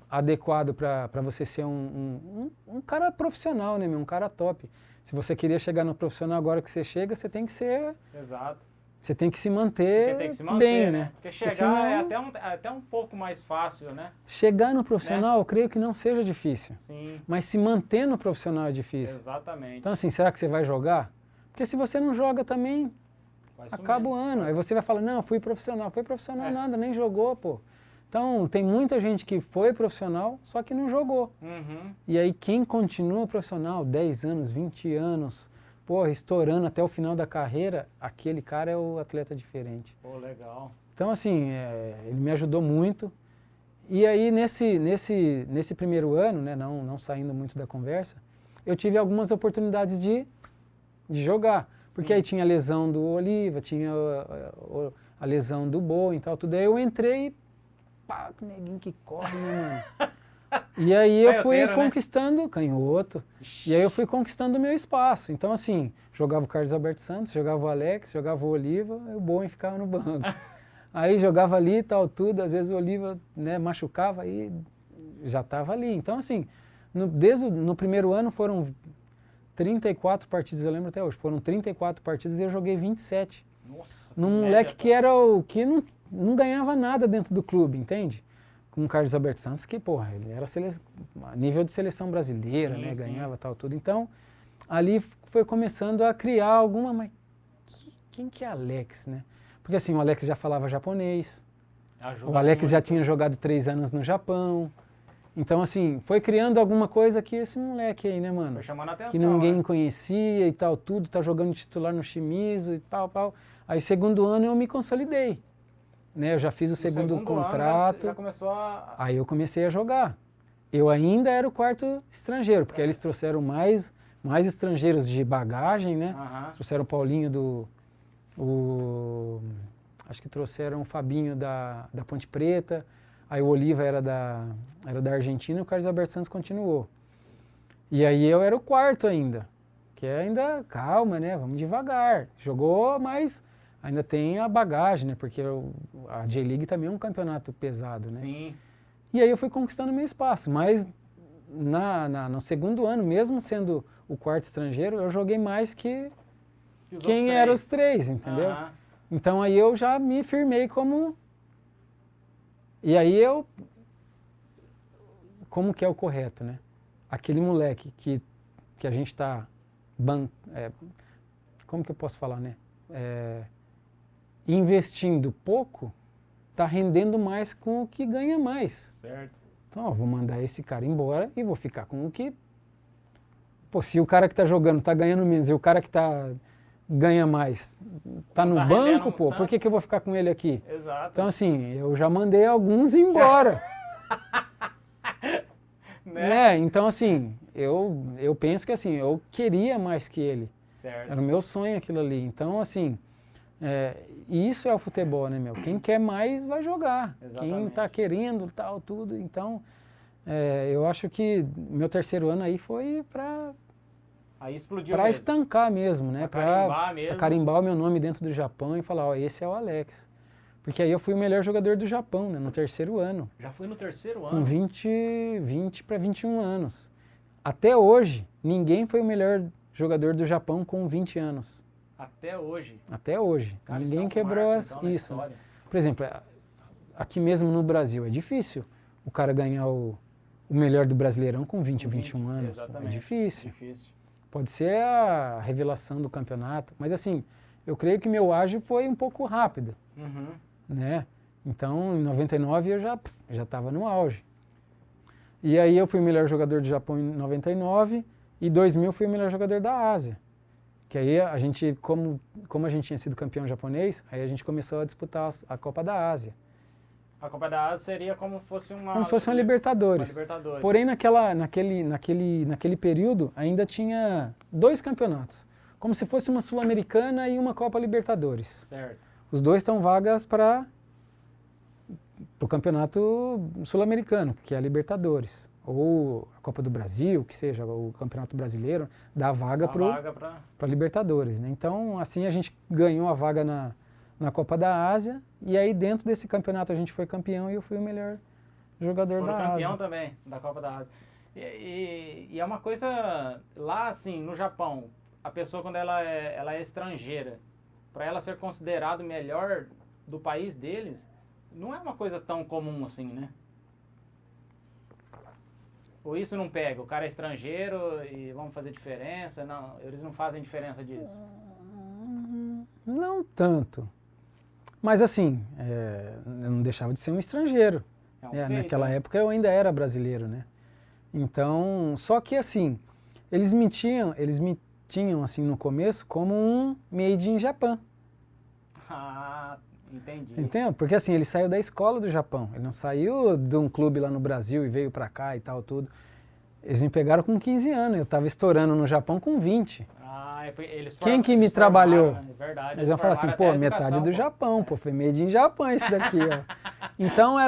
adequado para você ser um cara profissional, né, meu? Um cara top. Se você queria chegar no profissional agora que você chega, você tem que ser... Exato. Você tem que se manter, tem que se manter bem, né? Porque chegar senão... é até um pouco mais fácil, né? Chegar no profissional, eu creio que não seja difícil. Sim. Mas se manter no profissional é difícil. Exatamente. Então, assim, será que você vai jogar? Porque se você não joga também, acaba o ano. Aí você vai falar, não, fui profissional. Foi profissional nada, nem jogou, pô. Então, tem muita gente que foi profissional, só que não jogou. Uhum. E aí, quem continua profissional, 10 anos, 20 anos, porra, estourando até o final da carreira, aquele cara é o atleta diferente. Pô, legal. Então, assim, ele me ajudou muito. E aí, nesse primeiro ano, né, não saindo muito da conversa, eu tive algumas oportunidades de jogar. Porque aí tinha a lesão do Oliva, tinha a lesão do Bowen e tal, tudo. Aí eu entrei e pá, que neguinho que corre, né, mano? E aí eu fui Canhoteiro, né? conquistando, canhoto, e aí eu fui conquistando o meu espaço. Então assim, jogava o Carlos Alberto Santos, jogava o Alex, jogava o Oliva, e o Bowen ficava no banco. Aí jogava ali e tal, tudo, às vezes o Oliva, né, machucava e já estava ali. Então assim, no primeiro ano foram 34 partidas, eu lembro até hoje, foram 34 partidas e eu joguei 27. Nossa, Num moleque que era o que não ganhava nada dentro do clube, entende? Com o Carlos Alberto Santos, que, porra, ele era nível de seleção brasileira, Sim, né? sim. Ganhava tal, tudo. Então, ali foi começando a criar alguma... Mas quem que é Alex, né? Porque assim, o Alex já falava japonês, Ajuda o Alex já muito. tinha jogado 3 anos no Japão. Então, assim, foi criando alguma coisa que esse moleque aí, né, mano? Foi chamando a atenção, Que ninguém né? conhecia e tal, tudo, tá jogando titular no Shimizu e tal, tal. Aí, segundo ano, eu me consolidei, né? Eu já fiz o No segundo ano contrato, já começou a... aí eu comecei a jogar. Eu ainda era o quarto estrangeiro, porque eles trouxeram mais estrangeiros de bagagem, né? Aham. Trouxeram o Paulinho acho que trouxeram o Fabinho da Ponte Preta, aí o Oliva era da Argentina e o Carlos Alberto Santos continuou. E aí eu era o quarto ainda, que é ainda, calma, né, vamos devagar. Jogou, mas ainda tem a bagagem, né, porque a J-League também é um campeonato pesado, né. Sim. E aí eu fui conquistando meu espaço, mas no segundo ano, mesmo sendo o quarto estrangeiro, eu joguei mais que E os quem outros eram três? os três, entendeu? Aham. Então aí eu já me firmei como... E aí como que é o correto, né? Aquele moleque que a gente está... como que eu posso falar, né? Investindo pouco, está rendendo mais com o que ganha mais. Certo. Então, eu vou mandar esse cara embora e vou ficar com o que... Pô, se o cara que está jogando está ganhando menos e o cara que ganha mais está no tá banco, rendendo pô, tanto. por que eu vou ficar com ele aqui? Exato. Então, assim, eu já mandei alguns embora. Né? Então, assim, eu penso que assim, eu queria mais que ele. Certo. Era o meu sonho aquilo ali. Então, assim, isso é o futebol, né, meu? Quem quer mais vai jogar. Quem Exatamente. está querendo, tal, tudo. Então, eu acho que meu terceiro ano aí foi Aí explodiu para mesmo. estancar mesmo, né? Pra carimbar mesmo. Pra carimbar o meu nome dentro do Japão e falar, ó, esse é o Alex. Porque aí eu fui o melhor jogador do Japão, né? No terceiro ano. Já foi no terceiro Com ano? 20 para 21 anos. Até hoje, ninguém foi o melhor jogador do Japão com 20 anos. Até hoje. Até hoje. Cara, Ninguém isso é um quebrou marco, então, na isso. história. Por exemplo, aqui mesmo no Brasil, é difícil o cara ganhar o melhor do Brasileirão com 20, 21 anos. Exatamente. É difícil. Difícil. Pode ser a revelação do campeonato. Mas assim, eu creio que meu ágio foi um pouco rápido, Uhum. né? Então, em 99 eu já estava no auge. E aí eu fui o melhor jogador do Japão em 99 e 2000 fui o melhor jogador da Ásia. Que aí a gente, como a gente tinha sido campeão japonês, aí a gente começou a disputar a Copa da Ásia. A Copa da Ásia seria como fosse uma... Como se fosse uma Libertadores. Uma Libertadores. Porém, naquele período, ainda tinha 2 campeonatos. Como se fosse uma Sul-Americana e uma Copa Libertadores. Certo. Os dois estão vagas para o Campeonato Sul-Americano, que é a Libertadores. Ou a Copa do Brasil, que seja o Campeonato Brasileiro, dá vaga para a Libertadores, né? Então, assim, a gente ganhou a vaga na Copa da Ásia, e aí dentro desse campeonato a gente foi campeão e eu fui o melhor jogador da Ásia. Campeão também, da Copa da Ásia. E é uma coisa, lá assim, no Japão, a pessoa quando ela é estrangeira, para ela ser considerada o melhor do país deles, não é uma coisa tão comum assim, né? Ou isso não pega? O cara é estrangeiro e vamos fazer diferença? Não, eles não fazem diferença disso. Não tanto. Mas assim, eu não deixava de ser um estrangeiro. É um feito, Naquela né? época eu ainda era brasileiro, né? Então, só que assim, eles me tinham assim no começo como um made in Japan. Ah, entendi. Entendeu? Porque assim, ele saiu da escola do Japão. Ele não saiu de um clube lá no Brasil e veio pra cá e tal, tudo. Eles me pegaram com 15 anos. Eu tava estourando no Japão com 20. Ah, eles Quem que eles me trabalhou? formaram, né? Verdade. Eles vão falar assim, formaram pô, até a metade educação, do pô. Japão, pô, foi made in Japan isso daqui, ó. Então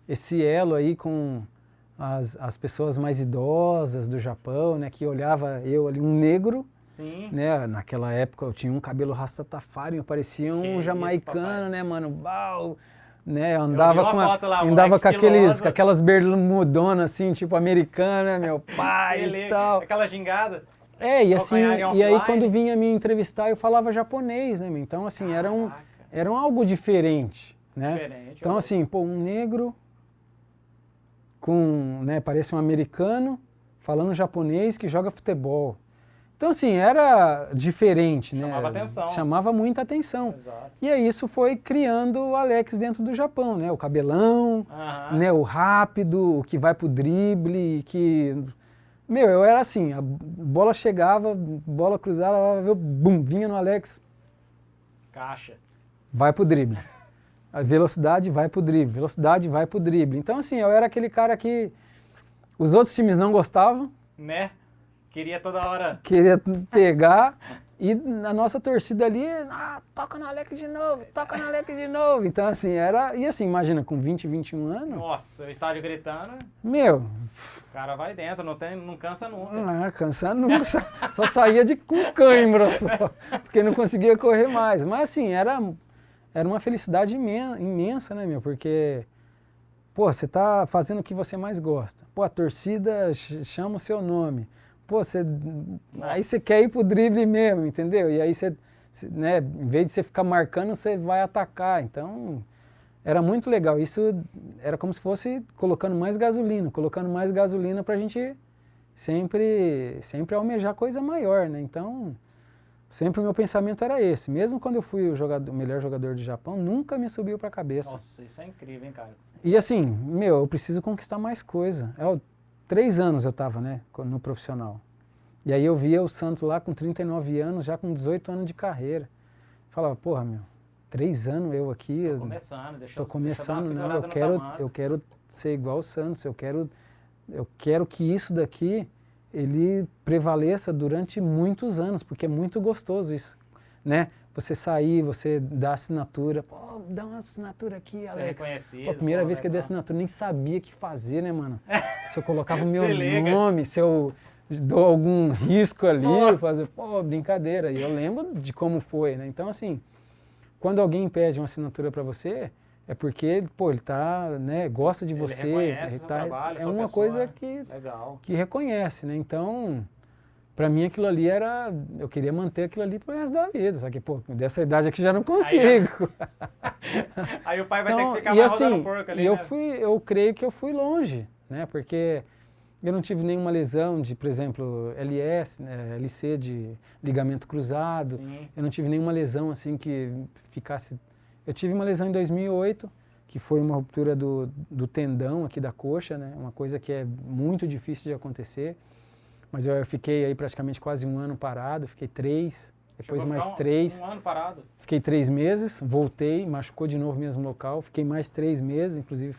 esse elo aí com as pessoas mais idosas do Japão, né? Que olhava eu ali, um negro, Sim. né? Naquela época eu tinha um cabelo rastafari, eu parecia um jamaicano, né, mano? Bau, né? Andava com aquelas bermudonas assim, tipo americana, meu pai e tal. Aquela gingada. E assim, e aí quando vinha me entrevistar eu falava japonês, né? Então assim, era algo diferente, né? Então assim, pô, um negro com, né, parece um americano falando japonês que joga futebol. Então assim, era diferente, né? Chamava atenção. Chamava muita atenção. Exato. E aí isso foi criando o Alex dentro do Japão, né? O cabelão, né, o rápido, o que vai pro drible, que... Meu, eu era assim, a bola chegava, bola cruzada, bum, vinha no Alex. Caixa. Vai pro drible. A velocidade vai pro drible, velocidade vai pro drible. Então assim, eu era aquele cara que os outros times não gostavam. Né? Queria toda hora. Queria pegar e a nossa torcida ali, toca no Alex de novo, toca no Alex de novo. Então assim, era... E assim, imagina, com 20, 21 anos... Nossa, o estádio gritando... Meu... O cara vai dentro, não cansa nunca. Não, cansa nunca. Só saía com cãibra só, porque não conseguia correr mais. Mas assim, era uma felicidade imensa, né, meu? Porque, pô, você tá fazendo o que você mais gosta. Pô, a torcida chama o seu nome. Pô, aí você quer ir pro drible mesmo, entendeu? E aí você, né, em vez de você ficar marcando, você vai atacar. Então, era muito legal. Isso era como se fosse colocando mais gasolina pra gente sempre almejar coisa maior, né? Então, sempre o meu pensamento era esse. Mesmo quando eu fui o melhor jogador do Japão, nunca me subiu pra cabeça. Nossa, isso é incrível, hein, cara? E assim, meu, eu preciso conquistar mais coisa. 3 anos eu tava, né, no profissional. E aí eu via o Santos lá com 39 anos, já com 18 anos de carreira. Falava, porra, meu, 3 anos eu aqui... Tô começando, não, eu quero ser igual o Santos, eu quero que isso daqui, ele prevaleça durante muitos anos, porque é muito gostoso isso, né? Você sair, você dar assinatura, pô, dá uma assinatura aqui, Alex. Reconhecido. Pô, a primeira vez que eu dei assinatura, nem sabia o que fazer, né, mano? Se eu colocava o meu nome, se eu dou algum risco ali, fazer, pô, brincadeira. E eu lembro de como foi, né? Então, assim, quando alguém pede uma assinatura para você, é porque, pô, ele tá, né, gosta de você. Reconhece seu trabalho, é uma coisa que reconhece, né? Então... Pra mim aquilo ali eu queria manter aquilo ali pro resto da vida, só que, pô, dessa idade aqui já não consigo. Aí o pai vai ter que ficar mais rodando porco ali, né? Eu creio que eu fui longe, né, porque eu não tive nenhuma lesão de, por exemplo, LC de ligamento cruzado. Sim. Eu não tive nenhuma lesão assim que ficasse... Eu tive uma lesão em 2008, que foi uma ruptura do tendão aqui da coxa, né, uma coisa que é muito difícil de acontecer. Mas eu fiquei aí praticamente quase 1 ano parado, fiquei 3, depois mais 3. 1 ano parado? Fiquei 3 meses, voltei, machucou de novo no mesmo local, fiquei mais 3 meses, inclusive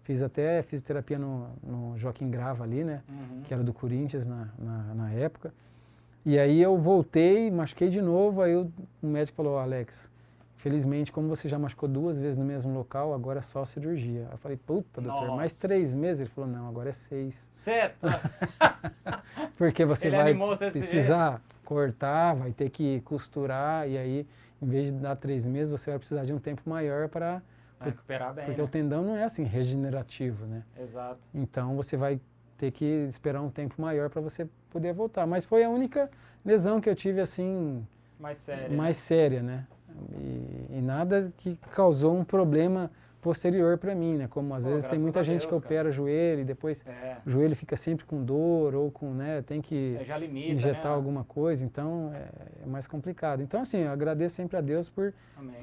fiz até fisioterapia no Joaquim Grava ali, né, que era do Corinthians na época. E aí eu voltei, machuquei de novo, aí o médico falou, Alex, felizmente, como você já machucou 2 vezes no mesmo local, agora é só cirurgia. Eu falei, puta, doutor, mais 3 meses? Ele falou, não, agora é 6. Certo. Porque você vai precisar cortar, vai ter que costurar, e aí, em vez de dar 3 meses, você vai precisar de um tempo maior para recuperar bem. Porque o tendão não é assim, regenerativo, né? Exato. Então, você vai ter que esperar um tempo maior para você poder voltar. Mas foi a única lesão que eu tive, assim... Mais séria, né? E nada que causou um problema posterior para mim, né? Como às vezes tem muita gente que opera joelho e depois o joelho fica sempre com dor ou com, né, tem que já limita, injetar né? alguma coisa, então é mais complicado. Então assim, eu agradeço sempre a Deus por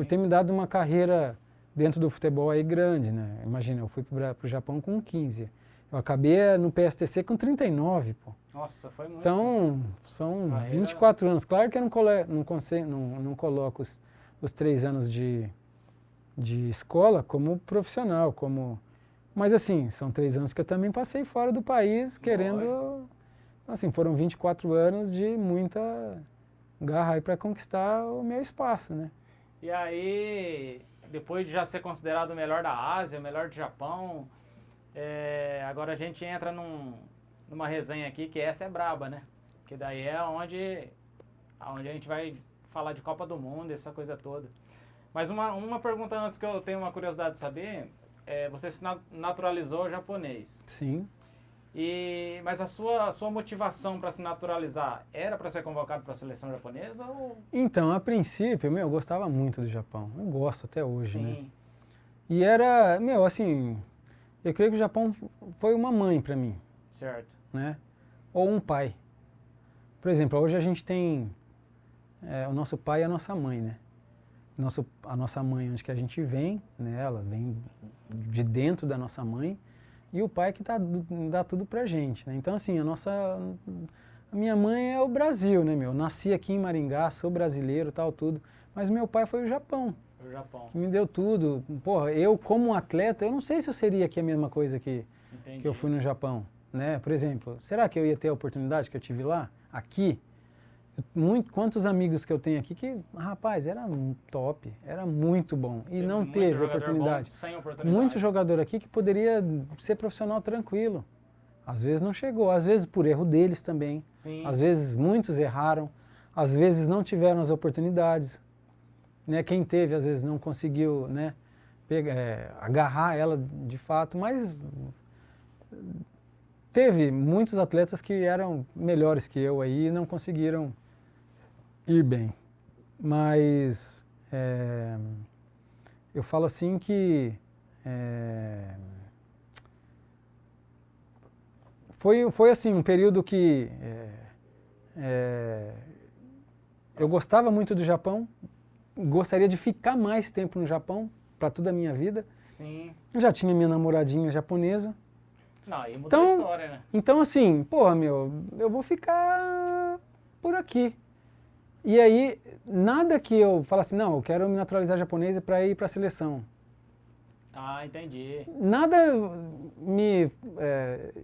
ter me dado uma carreira dentro do futebol aí grande, né? Imagina, eu fui para o Japão com 15, eu acabei no PSTC com 39, pô. Nossa, foi muito. Então, são 24 anos. Claro que eu não coloco os 3 anos de escola como profissional, mas assim, são 3 anos que eu também passei fora do país querendo, assim, foram 24 anos de muita garra aí para conquistar o meu espaço, né? E aí, depois de já ser considerado o melhor da Ásia, o melhor do Japão, agora a gente entra numa resenha aqui que essa é braba, né? Que daí é onde a gente vai falar de Copa do Mundo, essa coisa toda. Mas uma pergunta antes que eu tenho uma curiosidade de saber, você se naturalizou japonês. Sim. Mas a sua motivação para se naturalizar era para ser convocado para a seleção japonesa? Ou... Então, a princípio, eu gostava muito do Japão. Eu gosto até hoje, Sim. né? E era, assim, eu creio que o Japão foi uma mãe para mim. Certo. Né? Ou um pai. Por exemplo, hoje a gente tem o nosso pai e a nossa mãe, né? A nossa mãe, onde que a gente vem, né? Ela vem de dentro da nossa mãe, e o pai que dá tudo pra gente, né? Então, assim, a minha mãe é o Brasil, né, meu? Nasci aqui em Maringá, sou brasileiro, tal, tudo, mas meu pai foi o Japão. O Japão. Que me deu tudo. Porra, eu como atleta, eu não sei se eu seria aqui a mesma coisa que eu fui no Japão, né? Por exemplo, será que eu ia ter a oportunidade que eu tive lá? Aqui? Quantos amigos que eu tenho aqui que, rapaz, era top, era muito bom e não teve oportunidade. Sem oportunidade. Muito jogador aqui que poderia ser profissional tranquilo. Às vezes não chegou, às vezes por erro deles também. Sim. Às vezes muitos erraram, às vezes não tiveram as oportunidades. Né? Quem teve, às vezes não conseguiu, né, agarrar ela de fato, mas teve muitos atletas que eram melhores que eu aí e não conseguiram ir bem. Mas eu falo assim que foi assim um período que eu gostava muito do Japão, gostaria de ficar mais tempo no Japão para toda a minha vida. Sim. Eu já tinha minha namoradinha japonesa. Não, aí mudou a história, né? Então, assim, porra, eu vou ficar por aqui. E aí, nada que eu falasse, não, eu quero me naturalizar japonesa para ir para a seleção. Ah, entendi. Nada me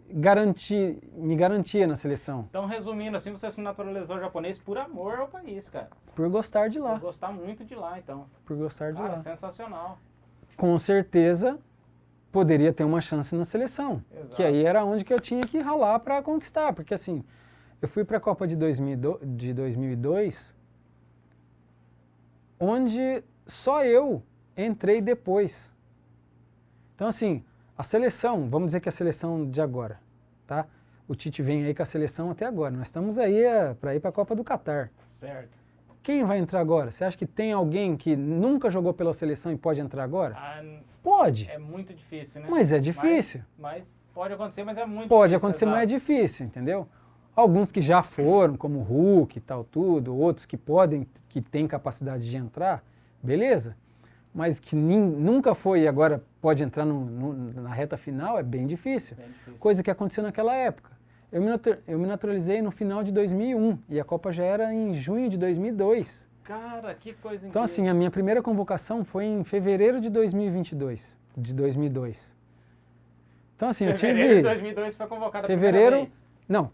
garantia na seleção. Então, resumindo assim, você se naturalizou japonês por amor ao país, cara. Por gostar de lá. Por gostar muito de lá, então. Por gostar de lá. Sensacional. Sensacional. Com certeza, poderia ter uma chance na seleção. Exato. Que aí era onde que eu tinha que ralar para conquistar. Porque assim, eu fui para a Copa de 2002, onde só eu entrei depois. Então assim, a seleção, vamos dizer que a seleção de agora, tá? O Tite vem aí com a seleção até agora. Nós estamos aí para ir para a Copa do Catar. Certo. Quem vai entrar agora? Você acha que tem alguém que nunca jogou pela seleção e pode entrar agora? Pode. É muito difícil, né? Mas é difícil. Mas pode acontecer, mas é muito pode difícil. Pode acontecer, mas é difícil, entendeu? Alguns que já foram, como o Hulk e tal, tudo, outros que que têm capacidade de entrar, beleza. Mas que nunca foi e agora pode entrar na reta final, é bem difícil. Bem difícil. Coisa que aconteceu naquela época. Eu me naturalizei no final de 2001 e a Copa já era em junho de 2002. Cara, que coisa incrível. Então assim, a minha primeira convocação foi em fevereiro de 2022, de 2002. Então assim, fevereiro de 2002 foi convocada a primeira vez? Não,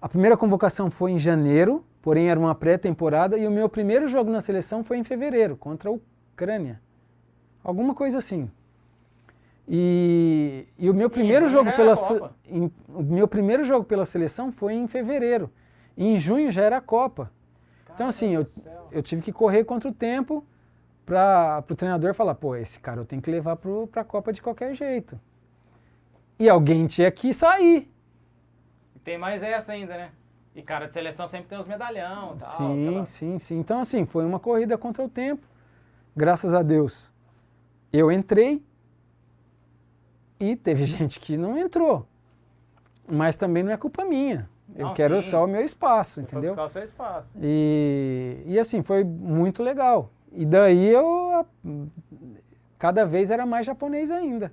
a primeira convocação foi em janeiro, porém era uma pré-temporada e o meu primeiro jogo na seleção foi em fevereiro, contra a Ucrânia. Alguma coisa assim. E o meu primeiro jogo o meu primeiro jogo pela seleção foi em fevereiro. E em junho já era a Copa. Então assim, eu tive que correr contra o tempo para o treinador falar, pô, esse cara eu tenho que levar para a Copa de qualquer jeito. E alguém tinha que sair. E tem mais essa ainda, né? E cara de seleção sempre tem os medalhão e tal. Sim. Então assim, foi uma corrida contra o tempo. Graças a Deus, eu entrei. E teve gente que não entrou. Mas também não é culpa minha. Eu quero só o meu espaço, você entendeu? Foi buscar o seu espaço. E assim, foi muito legal. E daí eu cada vez era mais japonês ainda.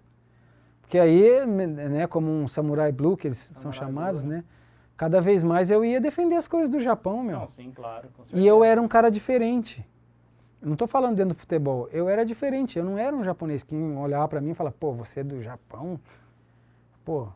Porque aí, né, como um samurai blue, que eles são chamados, né? Cada vez mais eu ia defender as cores do Japão, meu. Não, sim, claro, com certeza. E eu era um cara diferente. Eu não estou falando dentro do futebol, eu era diferente, eu não era um japonês que olhava para mim e falava, pô, você é do Japão? Pô.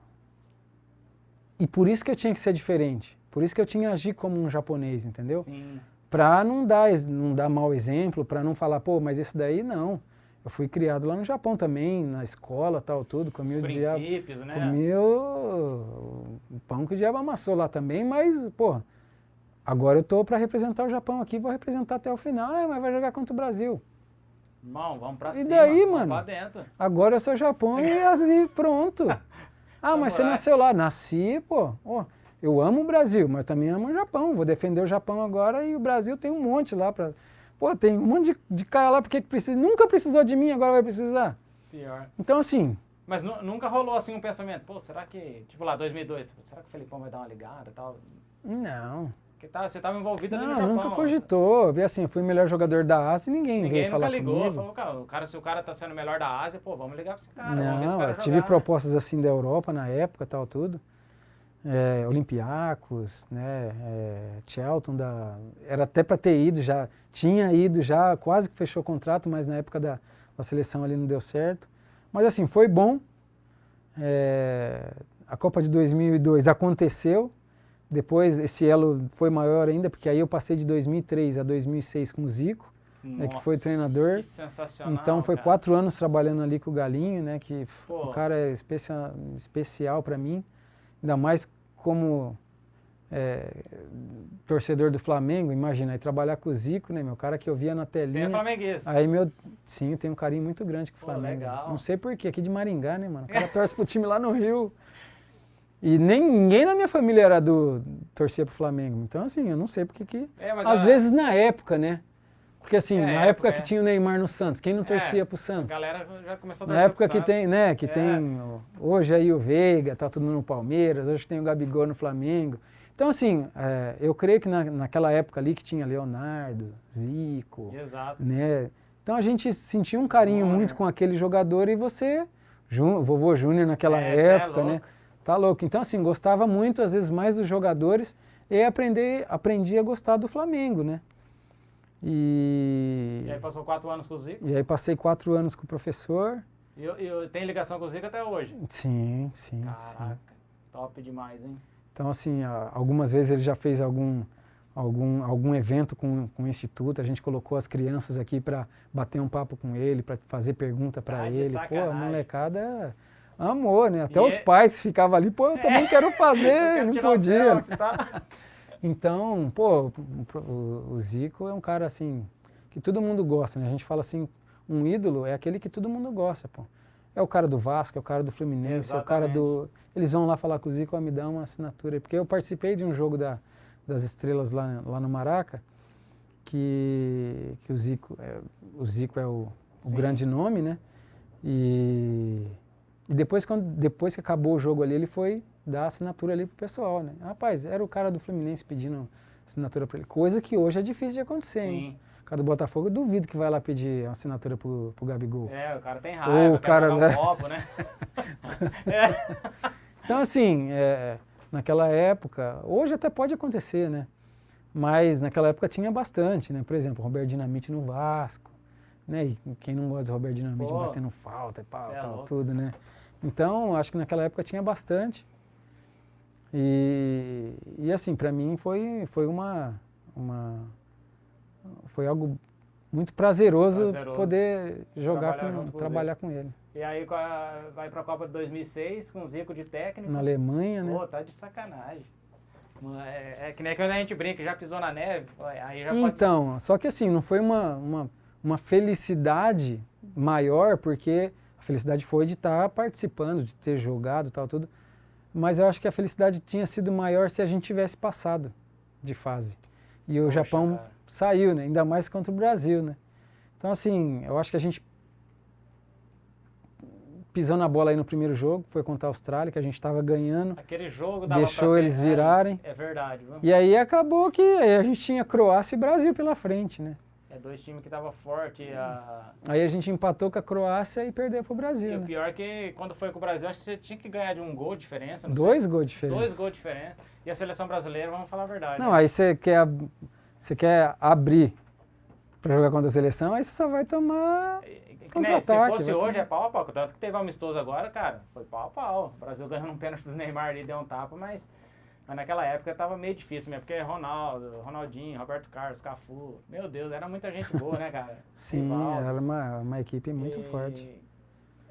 E por isso que eu tinha que ser diferente, por isso que eu tinha que agir como um japonês, entendeu? Sim. Para não dar mau exemplo, para não falar, pô, mas esse daí não. eu fui criado lá no Japão também, na escola, tal, tudo, comi Os o diabo, princípios, né? comi o pão que o diabo amassou lá também, mas, pô, agora eu tô para representar o Japão aqui, vou representar até o final, mas vai jogar contra o Brasil. Irmão, vamos pra E cima, daí, vamos mano? pra dentro. Agora eu sou Japão e pronto. Ah, mas você Samurai. nasceu lá. Nasci, pô. Ó, eu amo o Brasil, mas eu também amo o Japão. Vou defender o Japão agora e o Brasil tem um monte lá pra... Pô, tem um monte de cara lá porque precisa, nunca precisou de mim, agora vai precisar. Pior. Então, assim, Mas nunca rolou assim um pensamento, pô, será que, tipo lá, 2002, será que o Felipão vai dar uma ligada e tal? não. Porque você tava envolvido ali no Não, Japão. nunca cogitou. E assim, eu fui o melhor jogador da Ásia e ninguém Ninguém veio nunca falar ligou, comigo. falou, cara, se o cara tá sendo o melhor da Ásia, pô, vamos ligar pra esse cara, vamos ver esse Não, cara eu jogar. tive propostas assim da Europa na época, tal, tudo. Olympiacos, né, Charlton, era até para ter ido já, tinha ido já, quase que fechou o contrato, mas na época da seleção ali não deu certo. Mas assim, foi bom. A Copa de 2002 aconteceu, depois esse elo foi maior ainda, porque aí eu passei de 2003 a 2006 com o Zico, né, que foi treinador. Que sensacional, Então foi cara. 4 anos trabalhando ali com o Galinho, né, que Pô. o cara é especial para mim. Ainda mais como torcedor do Flamengo, imagina, aí trabalhar com o Zico, né, meu cara que eu via na Você telinha. é flamenguista. Aí sim, eu tenho um carinho muito grande com o Pô, Flamengo. legal. Não sei porquê, aqui de Maringá, né, mano? O cara torce pro time lá no Rio. E ninguém na minha família era torcia pro Flamengo. Então, assim, eu não sei porque que... Mas Às vezes na época, né? Porque assim, na época que é. tinha o Neymar no Santos, quem não torcia pro Santos? A galera já começou a Na torcer época pro que tem, né, que É. tem hoje aí o Veiga, tá tudo no Palmeiras, hoje tem o Gabigol no Flamengo. Então assim, eu creio que naquela época ali que tinha Leonardo, Zico, Exato. né? Então a gente sentia um carinho muito com aquele jogador e vovô Júnior naquela época, cê é né? louco. Tá louco. Então assim, gostava muito, às vezes mais dos jogadores e aprendi a gostar do Flamengo, né? E aí passou 4 anos com o Zico? E aí passei 4 anos com o professor. E tem ligação com o Zico até hoje? Sim. Caraca, top demais, hein? Então, assim, algumas vezes ele já fez algum evento com o Instituto, a gente colocou as crianças aqui para bater um papo com ele, para fazer pergunta para de ele. Pô, a sacanagem. molecada amou, né? Até E os pais ficavam ali, pô, eu também quero fazer, Eu quero não tirar o podia. selfie, tá? Então, pô, o Zico é um cara, assim, que todo mundo gosta, né? A gente fala assim, um ídolo é aquele que todo mundo gosta, pô. É o cara do Vasco, é o cara do Fluminense, é o cara do... Eles vão lá falar com o Zico, me dá uma assinatura aí. Porque eu participei de um jogo das estrelas lá no Maraca, que o Zico é o grande nome, né? E depois que acabou o jogo ali, ele foi dar assinatura ali pro pessoal, né? Rapaz, era o cara do Fluminense pedindo assinatura para ele. Coisa que hoje é difícil de acontecer, hein? O cara do Botafogo, eu duvido que vai lá pedir assinatura pro Gabigol. O cara tem raiva, quer pagar né? um copo, né? Então, assim, naquela época, hoje até pode acontecer, né? Mas naquela época tinha bastante, né? Por exemplo, Robert Dinamite no Vasco, né? E quem não gosta de Robert Dinamite batendo falta e pau, tal, tudo, né? Então, acho que naquela época tinha bastante. E assim, para mim foi algo muito prazeroso poder trabalhar com ele. E aí vai pra Copa de 2006 com o Zico de técnico. Na Alemanha, né? Pô, tá de sacanagem. É que nem quando a gente brinca, já pisou na neve, aí já Então, só que assim, não foi uma felicidade maior, porque a felicidade foi de estar participando, de ter jogado e tal, tudo. Mas eu acho que a felicidade tinha sido maior se a gente tivesse passado de fase. E o Japão saiu, né? Ainda mais contra o Brasil, né? Então, assim, eu acho que a gente pisou na bola aí no primeiro jogo, foi contra a Austrália, que a gente estava ganhando. Aquele jogo dava deixou eles virarem. É verdade, viu? E aí acabou que aí a gente tinha Croácia e Brasil pela frente, né? Dois times que estavam fortes. Aí a gente empatou com a Croácia e perdeu pro Brasil. E né? o pior é que quando foi com o Brasil, acho que você tinha que ganhar de 1 gol de diferença. Não 2 gols de diferença. 2 gols de diferença. E a seleção brasileira, vamos falar a verdade. Não, né? aí você quer abrir para jogar contra a seleção, aí você só vai tomar Se fosse hoje, é pau a pau. Tanto que teve amistoso agora, cara, foi pau a pau. O Brasil ganhando um pênalti do Neymar ali, deu um tapa, mas Mas naquela época tava meio difícil mesmo, porque Ronaldo, Ronaldinho, Roberto Carlos, Cafu, meu Deus, era muita gente boa, né, cara? Sim, Rivaldo. era uma equipe muito forte.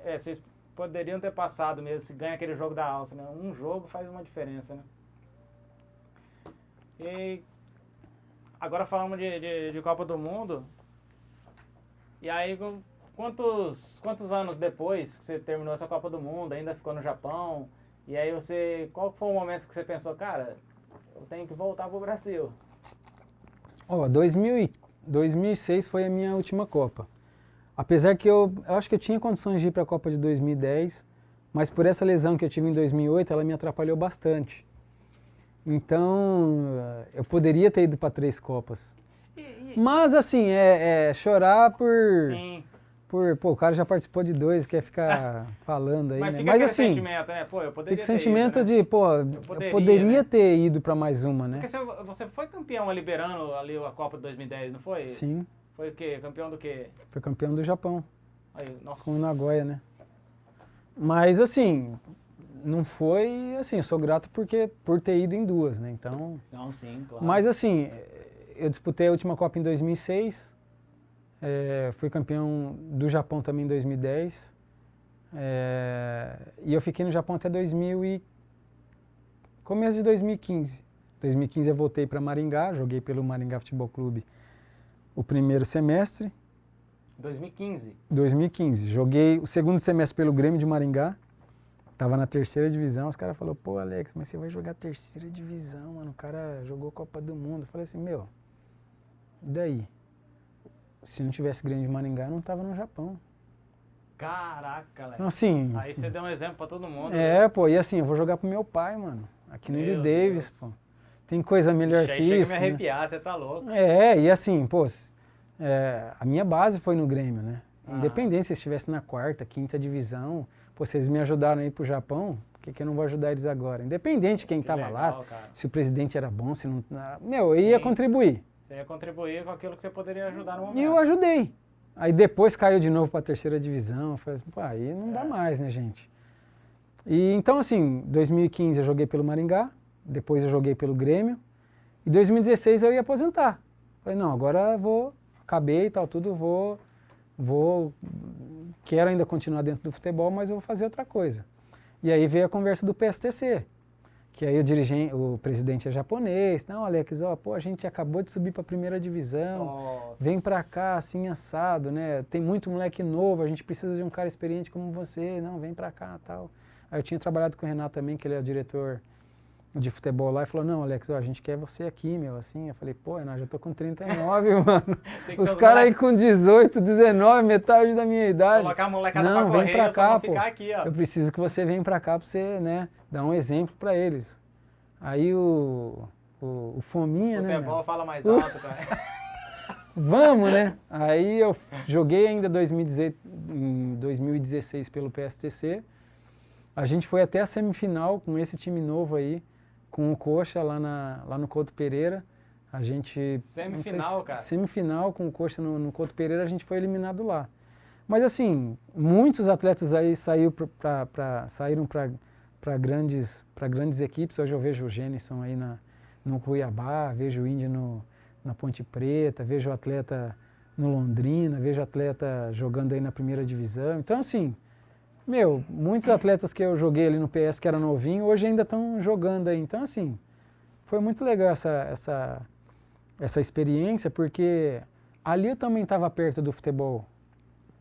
Vocês poderiam ter passado mesmo, se ganha aquele jogo da alça, né? Um jogo faz uma diferença, né? E agora falamos de Copa do Mundo. E aí, quantos anos depois que você terminou essa Copa do Mundo, ainda ficou no Japão? E aí qual foi o momento que você pensou, cara, eu tenho que voltar pro Brasil? 2006 foi a minha última Copa. Apesar que eu acho que eu tinha condições de ir para a Copa de 2010, mas por essa lesão que eu tive em 2008, ela me atrapalhou bastante. Então, eu poderia ter ido para 3 Copas. Mas, assim, chorar Sim. Pô, o cara já participou de 2, quer ficar falando aí, mas né? Fica Mas aquele assim, sentimento, né? Pô, eu poderia fica o ter sentimento ido, né? de, pô, eu poderia né? ter ido para mais uma, né? Porque você foi campeão liberando ali a Copa de 2010, não foi? Sim. Foi o quê? Campeão do quê? Foi campeão do Japão. Aí, nossa. Com o Nagoya, né? Mas assim, não foi assim, eu sou grato por ter ido em 2, né? Então. Não, sim, claro. Mas assim, eu disputei a última Copa em 2006, fui campeão do Japão também em 2010, e eu fiquei no Japão até começo de 2015. 2015 eu voltei para Maringá, joguei pelo Maringá Futebol Clube o primeiro semestre. 2015? 2015. Joguei o segundo semestre pelo Grêmio de Maringá. Tava na 3ª divisão. Os caras falaram, pô, Alex, mas você vai jogar 3ª divisão, mano. O cara jogou Copa do Mundo. Eu falei assim, meu, e daí? Se não tivesse Grêmio de Maringá, eu não tava no Japão. Caraca, Alex. Então, assim... Aí você deu um exemplo pra todo mundo. Pô, e assim, eu vou jogar pro meu pai, mano. Aqui no Lee Davis, pô. Tem coisa melhor que chega isso, a me arrepiar, você tá louco. E assim, pô, a minha base foi no Grêmio, né? Independente se estivesse na 4ª, 5ª divisão, pô, vocês me ajudaram a ir pro Japão, por que eu não vou ajudar eles agora? Independente de quem tava lá, cara. se o presidente era bom, se não... Meu, eu ia contribuir. Você ia contribuir com aquilo que você poderia ajudar no momento. E eu ajudei. Aí depois caiu de novo pra 3ª divisão, eu falei assim, pô, aí não dá mais, né, gente? E então, assim, 2015 eu joguei pelo Maringá, depois eu joguei pelo Grêmio, e 2016 eu ia aposentar. Falei, não, agora acabei e tal, tudo, quero ainda continuar dentro do futebol, mas eu vou fazer outra coisa. E aí veio a conversa do PSTC, que aí o presidente é japonês, não, Alex, pô, a gente acabou de subir para a 1ª divisão, Nossa. Vem pra cá, assim, assado, né, tem muito moleque novo, a gente precisa de um cara experiente como você, não, vem pra cá, tal. Aí eu tinha trabalhado com o Renato também, que ele é o diretor de futebol lá, e falou, não, Alex, a gente quer você aqui, meu, assim. Eu falei, pô, Renato, já tô com 39, mano. Os caras aí com 18, 19, metade da minha idade. Colocar a molecada não, pra correr, vem pra cá, pô. Ficar aqui, ó. Eu preciso que você venha pra cá pra você, né, dar um exemplo pra eles. Aí o Fominha, né, futebol fala mais alto, cara. Vamos, né? Aí eu joguei ainda em 2016 pelo PSTC. A gente foi até a semifinal com esse time novo aí, com o Coxa lá no Couto Pereira. A gente... Semifinal, cara? Semifinal com o Coxa no Couto Pereira, a gente foi eliminado lá. Mas assim, muitos atletas aí saíram para grandes equipes. Hoje eu vejo o Gênison aí no Cuiabá, vejo o Índio na Ponte Preta, vejo o atleta no Londrina, vejo o atleta jogando aí na 1ª divisão. Então assim... Meu, muitos atletas que eu joguei ali no PS que eram novinhos, hoje ainda estão jogando aí. Então, assim, foi muito legal essa experiência, porque ali eu também estava perto do futebol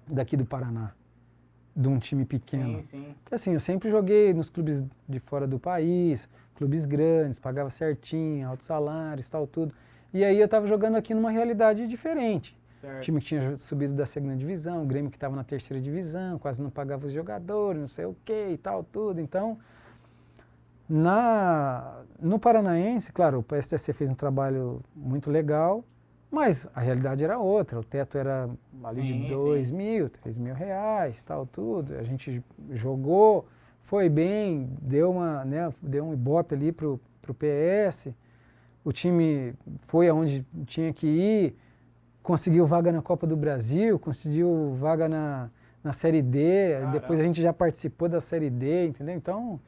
daqui do Paraná, de um time pequeno. Sim, sim. Porque, assim, eu sempre joguei nos clubes de fora do país, clubes grandes, pagava certinho, altos salários, tal, tudo. E aí eu estava jogando aqui numa realidade diferente. Certo. O time que tinha subido da 2ª divisão, o Grêmio que estava na 3ª divisão, quase não pagava os jogadores, não sei o que e tal, tudo. Então, no Paranaense, claro, o PSTC fez um trabalho muito legal, mas a realidade era outra. O teto era ali de 2 mil, 3 mil reais, tal, tudo. A gente jogou, foi bem, deu um ibope ali pro PS. O time foi aonde tinha que ir. Conseguiu vaga na Copa do Brasil, conseguiu vaga na Série D, depois a gente já participou da Série D, entendeu? Então,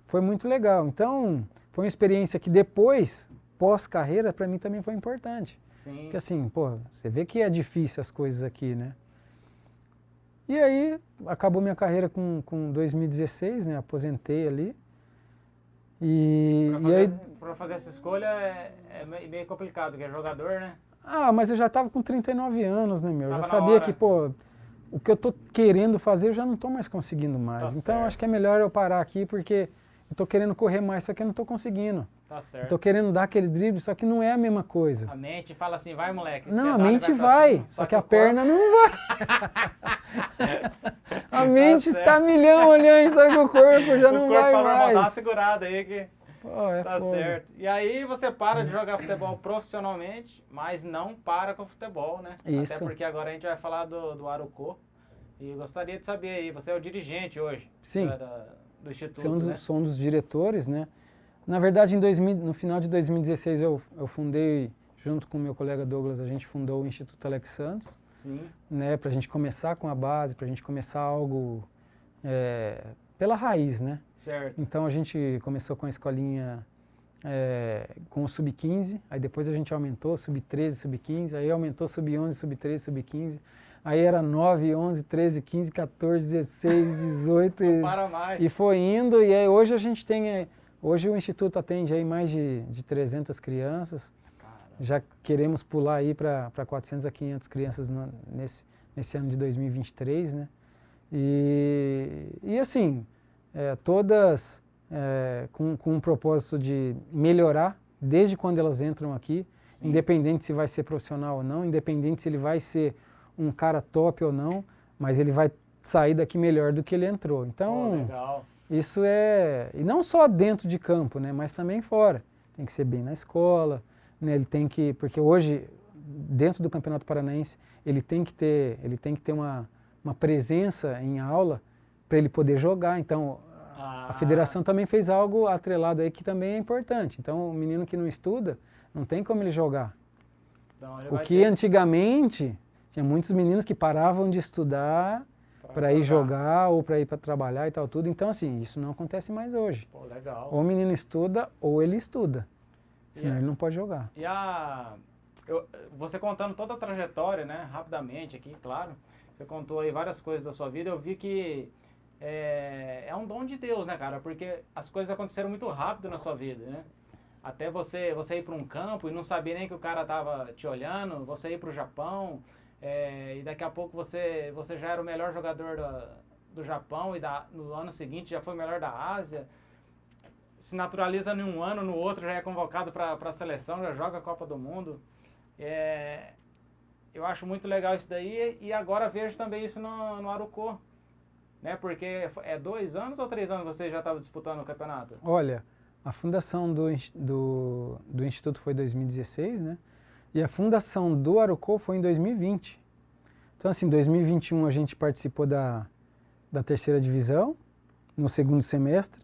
foi muito legal. Então, foi uma experiência que depois, pós-carreira, para mim também foi importante. Sim. Porque assim, pô, você vê que é difícil as coisas aqui, né? E aí, acabou minha carreira com 2016, né? Aposentei ali. Para fazer essa escolha é meio complicado, porque é jogador, né? Ah, mas eu já estava com 39 anos, né, meu? Eu já Tava na sabia hora. que, pô, o que eu tô querendo fazer eu já não tô mais conseguindo mais. Tá Então, certo. acho que é melhor eu parar aqui, porque eu tô querendo correr mais, só que eu não tô conseguindo. Tá Eu certo. tô querendo dar aquele drible, só que não é a mesma coisa. A mente fala assim, vai moleque. Não, a pedala e mente pra vai, cima. só que a o corpo- perna não vai. A mente certo. está a milhão olhando, só que o corpo já o não corpo vai fala, "Irmão, dá uma mais. segurada aí que Pô, é tá fogo. certo. E aí você para de jogar futebol profissionalmente, mas não para com o futebol, né? Isso. Até porque agora a gente vai falar do Arucô. E eu gostaria de saber aí, você é o dirigente hoje Sim. Do Instituto, Sou um dos diretores, né? Na verdade, no final de 2016 eu fundei, junto com o meu colega Douglas, a gente fundou o Instituto Alex Santos, Sim. né? Para a gente começar com a base, para a gente começar algo pela raiz, né? Certo. Então a gente começou com a escolinha com o Sub-15, aí depois a gente aumentou, Sub-13, Sub-15, aí aumentou Sub-11, Sub-13, Sub-15, aí era 9, 11, 13, 15, 14, 16, 18 Não para mais. e foi indo, e aí hoje a gente tem, hoje o Instituto atende aí mais de 300 crianças, Caramba. já queremos pular aí para 400 a 500 crianças nesse ano de 2023, né? E assim, todas com um propósito de melhorar desde quando elas entram aqui, Sim. independente se vai ser profissional ou não, independente se ele vai ser um cara top ou não, mas ele vai sair daqui melhor do que ele entrou. Então, legal. isso e não só dentro de campo, né, mas também fora. Tem que ser bem na escola, né, porque hoje, dentro do Campeonato Paranaense, ele tem que ter uma presença em aula para ele poder jogar. Então, a federação também fez algo atrelado aí que também é importante. Então, o menino que não estuda, não tem como ele jogar. Então, ele O que antigamente, tinha muitos meninos que paravam de estudar para ir jogar ou para ir para trabalhar e tal tudo. Então, assim, isso não acontece mais hoje. Pô, legal. Ou o menino estuda ou ele estuda. Senão ele não pode jogar. E você contando toda a trajetória, né, rapidamente aqui, claro, você contou aí várias coisas da sua vida, eu vi que é um dom de Deus, né, cara? Porque as coisas aconteceram muito rápido na sua vida, né? Até você ir para um campo e não sabia nem que o cara tava te olhando, você ir para o Japão, e daqui a pouco você já era o melhor jogador do Japão e no ano seguinte já foi o melhor da Ásia. Se naturaliza em um ano, no outro já é convocado para a seleção, já joga a Copa do Mundo. Eu acho muito legal isso daí e agora vejo também isso no Arucô, né? Porque 2 anos ou 3 anos você já estava disputando o campeonato? Olha, a fundação do Instituto foi em 2016, né? E a fundação do Arucô foi em 2020. Então, assim, em 2021 a gente participou da terceira divisão, no segundo semestre.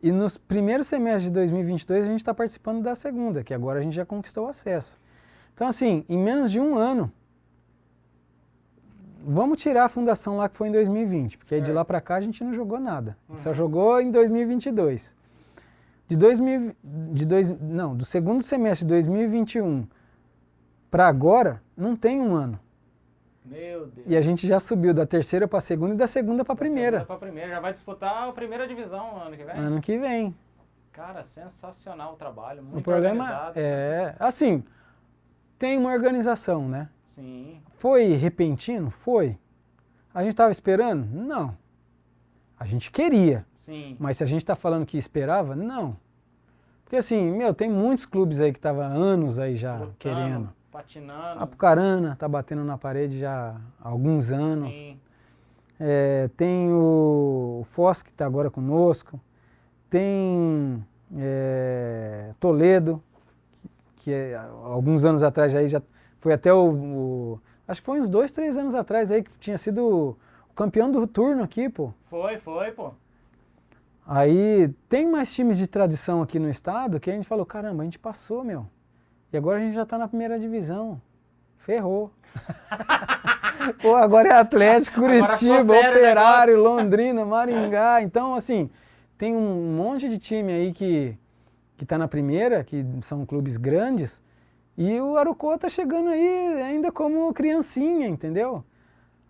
E nos primeiros semestres de 2022 a gente está participando da segunda, que agora a gente já conquistou o acesso. Então, assim, em menos de um ano, vamos tirar a fundação lá que foi em 2020, porque aí de lá para cá a gente não jogou nada. Só jogou em 2022. Do segundo semestre de 2021 para agora, não tem um ano. Meu Deus. E a gente já subiu da terceira para a segunda e da segunda para a primeira. Já vai disputar a primeira divisão ano que vem? Ano que vem. Cara, sensacional o trabalho, muito O problema organizado. assim, tem uma organização, né? Sim. Foi repentino? Foi. A gente estava esperando? Não. A gente queria. Sim. Mas se a gente está falando que esperava, não. Porque assim, tem muitos clubes aí que estavam há anos aí já Lutando, querendo. patinando. A Apucarana tá batendo na parede já há alguns anos. Sim. Tem o Foz que está agora conosco. Tem Toledo, que alguns anos atrás aí já foi até acho que foi uns 2, 3 anos atrás aí que tinha sido o campeão do turno aqui, pô. Foi, pô. Aí tem mais times de tradição aqui no estado que a gente falou, caramba, a gente passou, meu. E agora a gente já tá na primeira divisão. Ferrou. Pô, agora é Atlético, Curitiba, Operário, Londrina, Maringá. Então, assim, tem um monte de time aí que que está na primeira, que são clubes grandes, e o Arucó está chegando aí ainda como criancinha, entendeu?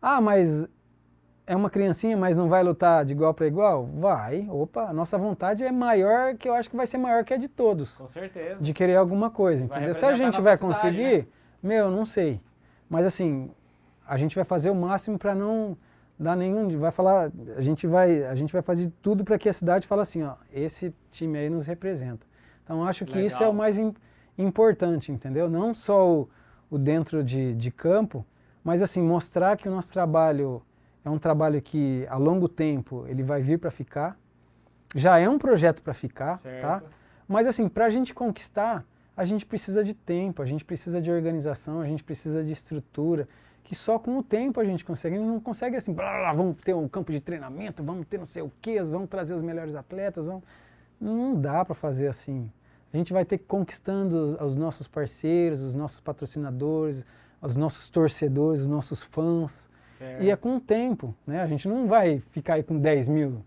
Ah, mas é uma criancinha, mas não vai lutar de igual para igual? Vai, opa, a nossa vontade é maior, que eu acho que vai ser maior que a de todos. Com certeza. De querer alguma coisa, entendeu? Se a gente vai conseguir, meu, não sei. Mas assim, a gente vai fazer o máximo para não dar nenhum, vai falar, a gente vai fazer tudo para que a cidade fale assim, ó, esse time aí nos representa. Então acho que isso é o mais importante, entendeu? Não só o dentro de campo, mas assim, mostrar que o nosso trabalho é um trabalho que a longo tempo ele vai vir para ficar, já é um projeto para ficar, certo. Tá? Mas assim, para a gente conquistar, a gente precisa de tempo, a gente precisa de organização, a gente precisa de estrutura, que só com o tempo a gente consegue. A gente não consegue assim, blá, blá, vamos ter um campo de treinamento, vamos ter não sei o quê, vamos trazer os melhores atletas, não dá para fazer assim. A gente vai ter que ir conquistando os nossos parceiros, os nossos patrocinadores, os nossos torcedores, os nossos fãs. Certo. E é com o tempo, né? A gente não vai ficar aí com 10 mil.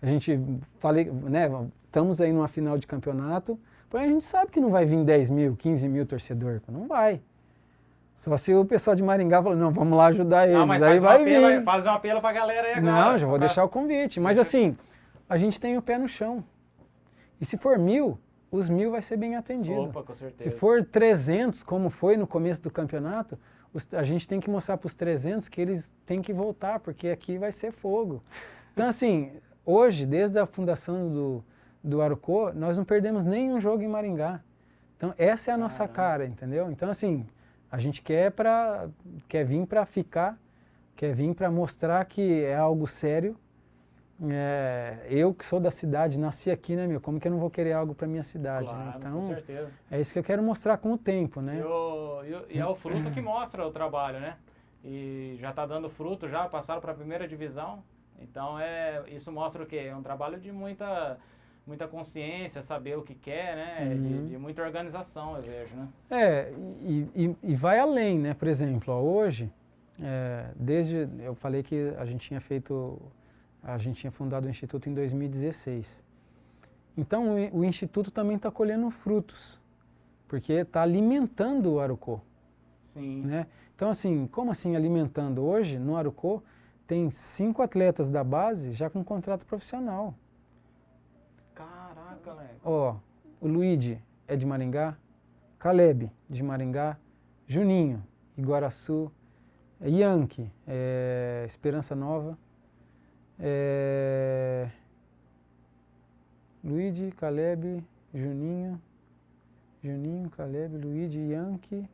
A gente, né, estamos aí numa final de campeonato, porém a gente sabe que não vai vir 10 mil, 15 mil torcedor, não vai. Só se o pessoal de Maringá falar, não, vamos lá ajudar eles, mas aí vai vir. Faz um apelo pra galera aí agora. Não, já vou deixar o convite, mas assim, a gente tem o pé no chão. E se for 1000, os 1000 vai ser bem atendido. Opa, com certeza. Se for 300, como foi no começo do campeonato, a gente tem que mostrar para os 300 que eles têm que voltar, porque aqui vai ser fogo. Então assim, hoje, desde a fundação do Arucó, nós não perdemos nenhum jogo em Maringá. Então essa é a nossa cara, entendeu? Então assim, a gente quer vir para ficar, quer vir para mostrar que é algo sério. Eu que sou da cidade, nasci aqui, né, meu? Como que eu não vou querer algo para minha cidade? Claro, né? Então, com certeza. É isso que eu quero mostrar com o tempo, né? E é o fruto que mostra o trabalho, né? E já está dando fruto, já passaram para a primeira divisão. Então isso mostra o quê? É um trabalho de muita consciência, saber o que quer, né? De muita organização, eu vejo, né? E vai além, né? Por exemplo, ó, hoje, eu falei que a gente tinha fundado o Instituto em 2016. Então o Instituto também está colhendo frutos, porque está alimentando o Arucó. Sim. Né? Então assim, como assim alimentando? Hoje, no Arucó, tem 5 atletas da base já com contrato profissional. Caraca, Alex. Ó, o Luigi é de Maringá, Caleb de Maringá, Juninho, Iguaraçu, Yankee, Esperança Nova, Luigi, Caleb, Juninho, Caleb, Luigi, Yankee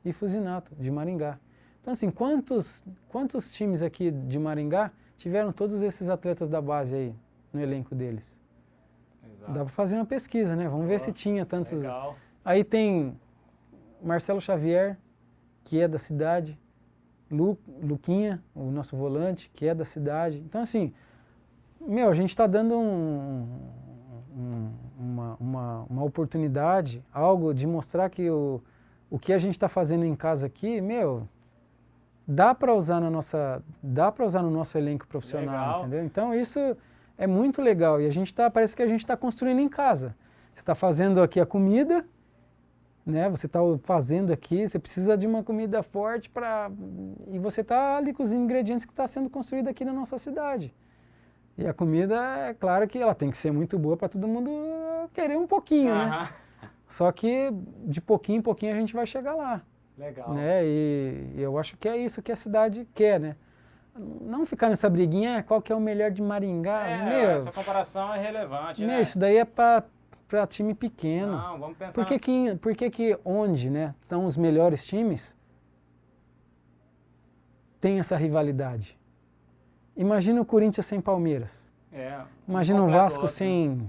e Fusinato, de Maringá. Então assim, quantos times aqui de Maringá tiveram todos esses atletas da base aí no elenco deles? Exato. Dá para fazer uma pesquisa, né? Vamos ver se tinha tantos. Legal. Aí tem Marcelo Xavier, que é da cidade, Luquinha, o nosso volante, que é da cidade. Então assim, a gente está dando uma oportunidade, algo de mostrar que o que a gente está fazendo em casa aqui, dá para usar no nosso elenco profissional, legal. Entendeu? Então isso é muito legal e parece que a gente está construindo em casa. Você está fazendo aqui a comida, né? Você está fazendo aqui, você precisa de uma comida forte e você está ali com os ingredientes que está sendo construído aqui na nossa cidade. E a comida, é claro que ela tem que ser muito boa para todo mundo querer um pouquinho, né? Só que de pouquinho em pouquinho a gente vai chegar lá. Legal. Né? E eu acho que é isso que a cidade quer, né? Não ficar nessa briguinha, qual que é o melhor de Maringá. Essa comparação é relevante, né? Isso daí é para time pequeno. Não, vamos pensar Por que onde, né, são os melhores times, tem essa rivalidade? Imagina o Corinthians sem Palmeiras. Imagina o Vasco sem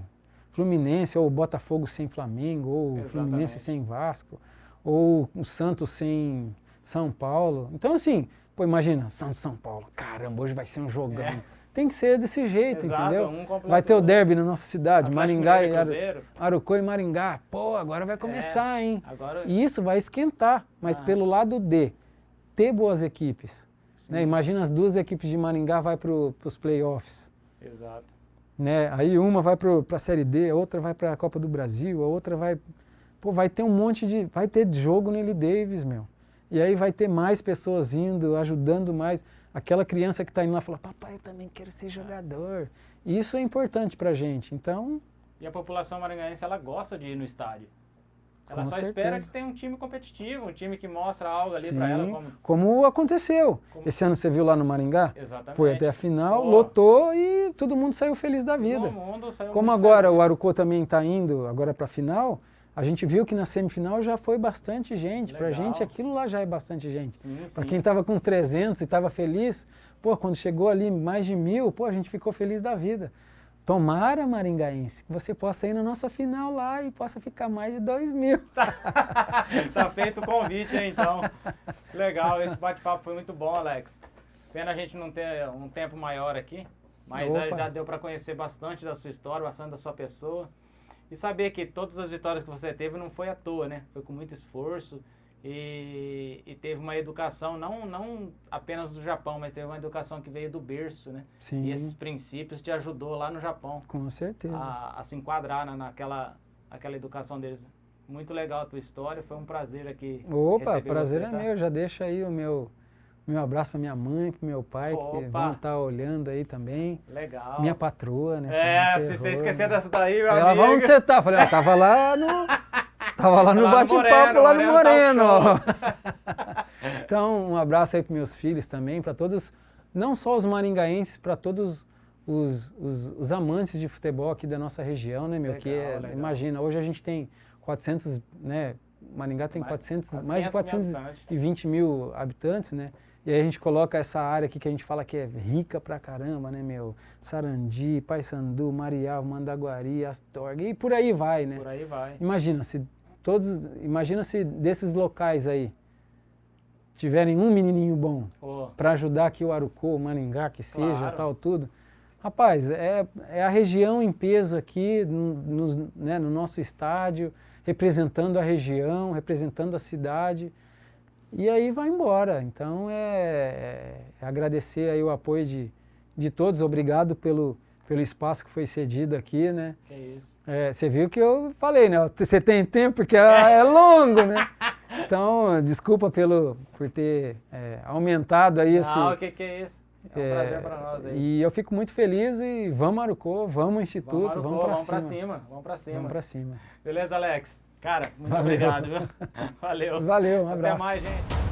Fluminense, ou o Botafogo sem Flamengo, ou o Fluminense sem Vasco, ou o Santos sem São Paulo. Então assim, imagina, Santos São Paulo, caramba, hoje vai ser um jogão. Tem que ser desse jeito, entendeu? Vai ter o derby na nossa cidade, Maringá e Arucó e Maringá. Agora vai começar, hein? E isso vai esquentar, mas pelo lado de ter boas equipes. Né? Imagina as 2 equipes de Maringá vai para os playoffs. Exato. né? Aí uma vai para a Série D, a outra vai para a Copa do Brasil, a outra vai... Pô, vai ter um monte de... Vai ter jogo no Eli Davis, meu. E aí vai ter mais pessoas indo, ajudando mais. Aquela criança que está indo lá fala, papai, eu também quero ser jogador. E isso é importante pra gente, então... E a população maringaense, ela gosta de ir no estádio. Ela Com só certeza. espera que tenha um time competitivo, um time que mostra algo ali para ela. Como aconteceu. Esse ano você viu lá no Maringá? Exatamente. Foi até a final, Pô, lotou e todo mundo saiu feliz da vida. Todo mundo saiu Como muito agora feliz. o Arucô também está indo agora para a final, a gente viu que na semifinal já foi bastante gente. Para a Legal. gente aquilo lá já é bastante gente. Sim, Para sim. quem estava com 300 e estava feliz, pô, quando chegou ali mais de 1000, pô, a gente ficou feliz da vida. Tomara, maringaense, que você possa ir na nossa final lá e possa ficar mais de 2000. Tá feito o convite, hein, então. Legal, esse bate-papo foi muito bom, Alex. Pena a gente não ter um tempo maior aqui, mas já deu para conhecer bastante da sua história, bastante da sua pessoa. E saber que todas as vitórias que você teve não foi à toa, né? Foi com muito esforço e teve uma educação, não apenas do Japão, mas teve uma educação que veio do berço, né? Sim. E esses princípios te ajudou lá no Japão. Com certeza. A se enquadrar naquela educação deles. Muito legal a tua história, foi um prazer aqui. Opa, receber prazer você, é tá? meu. Já deixa aí o meu abraço para minha mãe, para meu pai, Opa. que vão estar olhando aí também. Legal. Minha patroa, né? Se você esquecer dessa daí, meu ela, amigo. onde você tá? Falei, ó, tava lá no bate-papo, lá no Moreno. Então, um abraço aí para meus filhos também, para todos, não só os maringaenses, para todos os amantes de futebol aqui da nossa região, né, meu? Legal. Imagina, hoje a gente tem 400, né? Maringá tem mais de 420 mil habitantes, né? E aí a gente coloca essa área aqui que a gente fala que é rica pra caramba, né, meu? Sarandi, Paissandu, Marial, Mandaguari, Astorga e por aí vai, né? Por aí vai. Imagina se desses locais aí tiverem um menininho bom para ajudar aqui o Arucô, o Maringá, que seja, Claro. tal, tudo. Rapaz, é a região em peso aqui no nosso estádio, representando a região, representando a cidade, e aí vai embora. Então é agradecer aí o apoio de todos, obrigado pelo espaço que foi cedido aqui, né? Que isso. Você viu que eu falei, né? Você tem tempo porque é longo, né? Então, desculpa por ter aumentado aí esse... Não, o que é isso? É um prazer para nós aí. E eu fico muito feliz e vamos Arucô, vamos Instituto, vamos pra cima. Vamos pra cima. Beleza, Beleza, Alex? Cara, muito obrigado, viu? Valeu. Valeu, um abraço. Até mais, gente.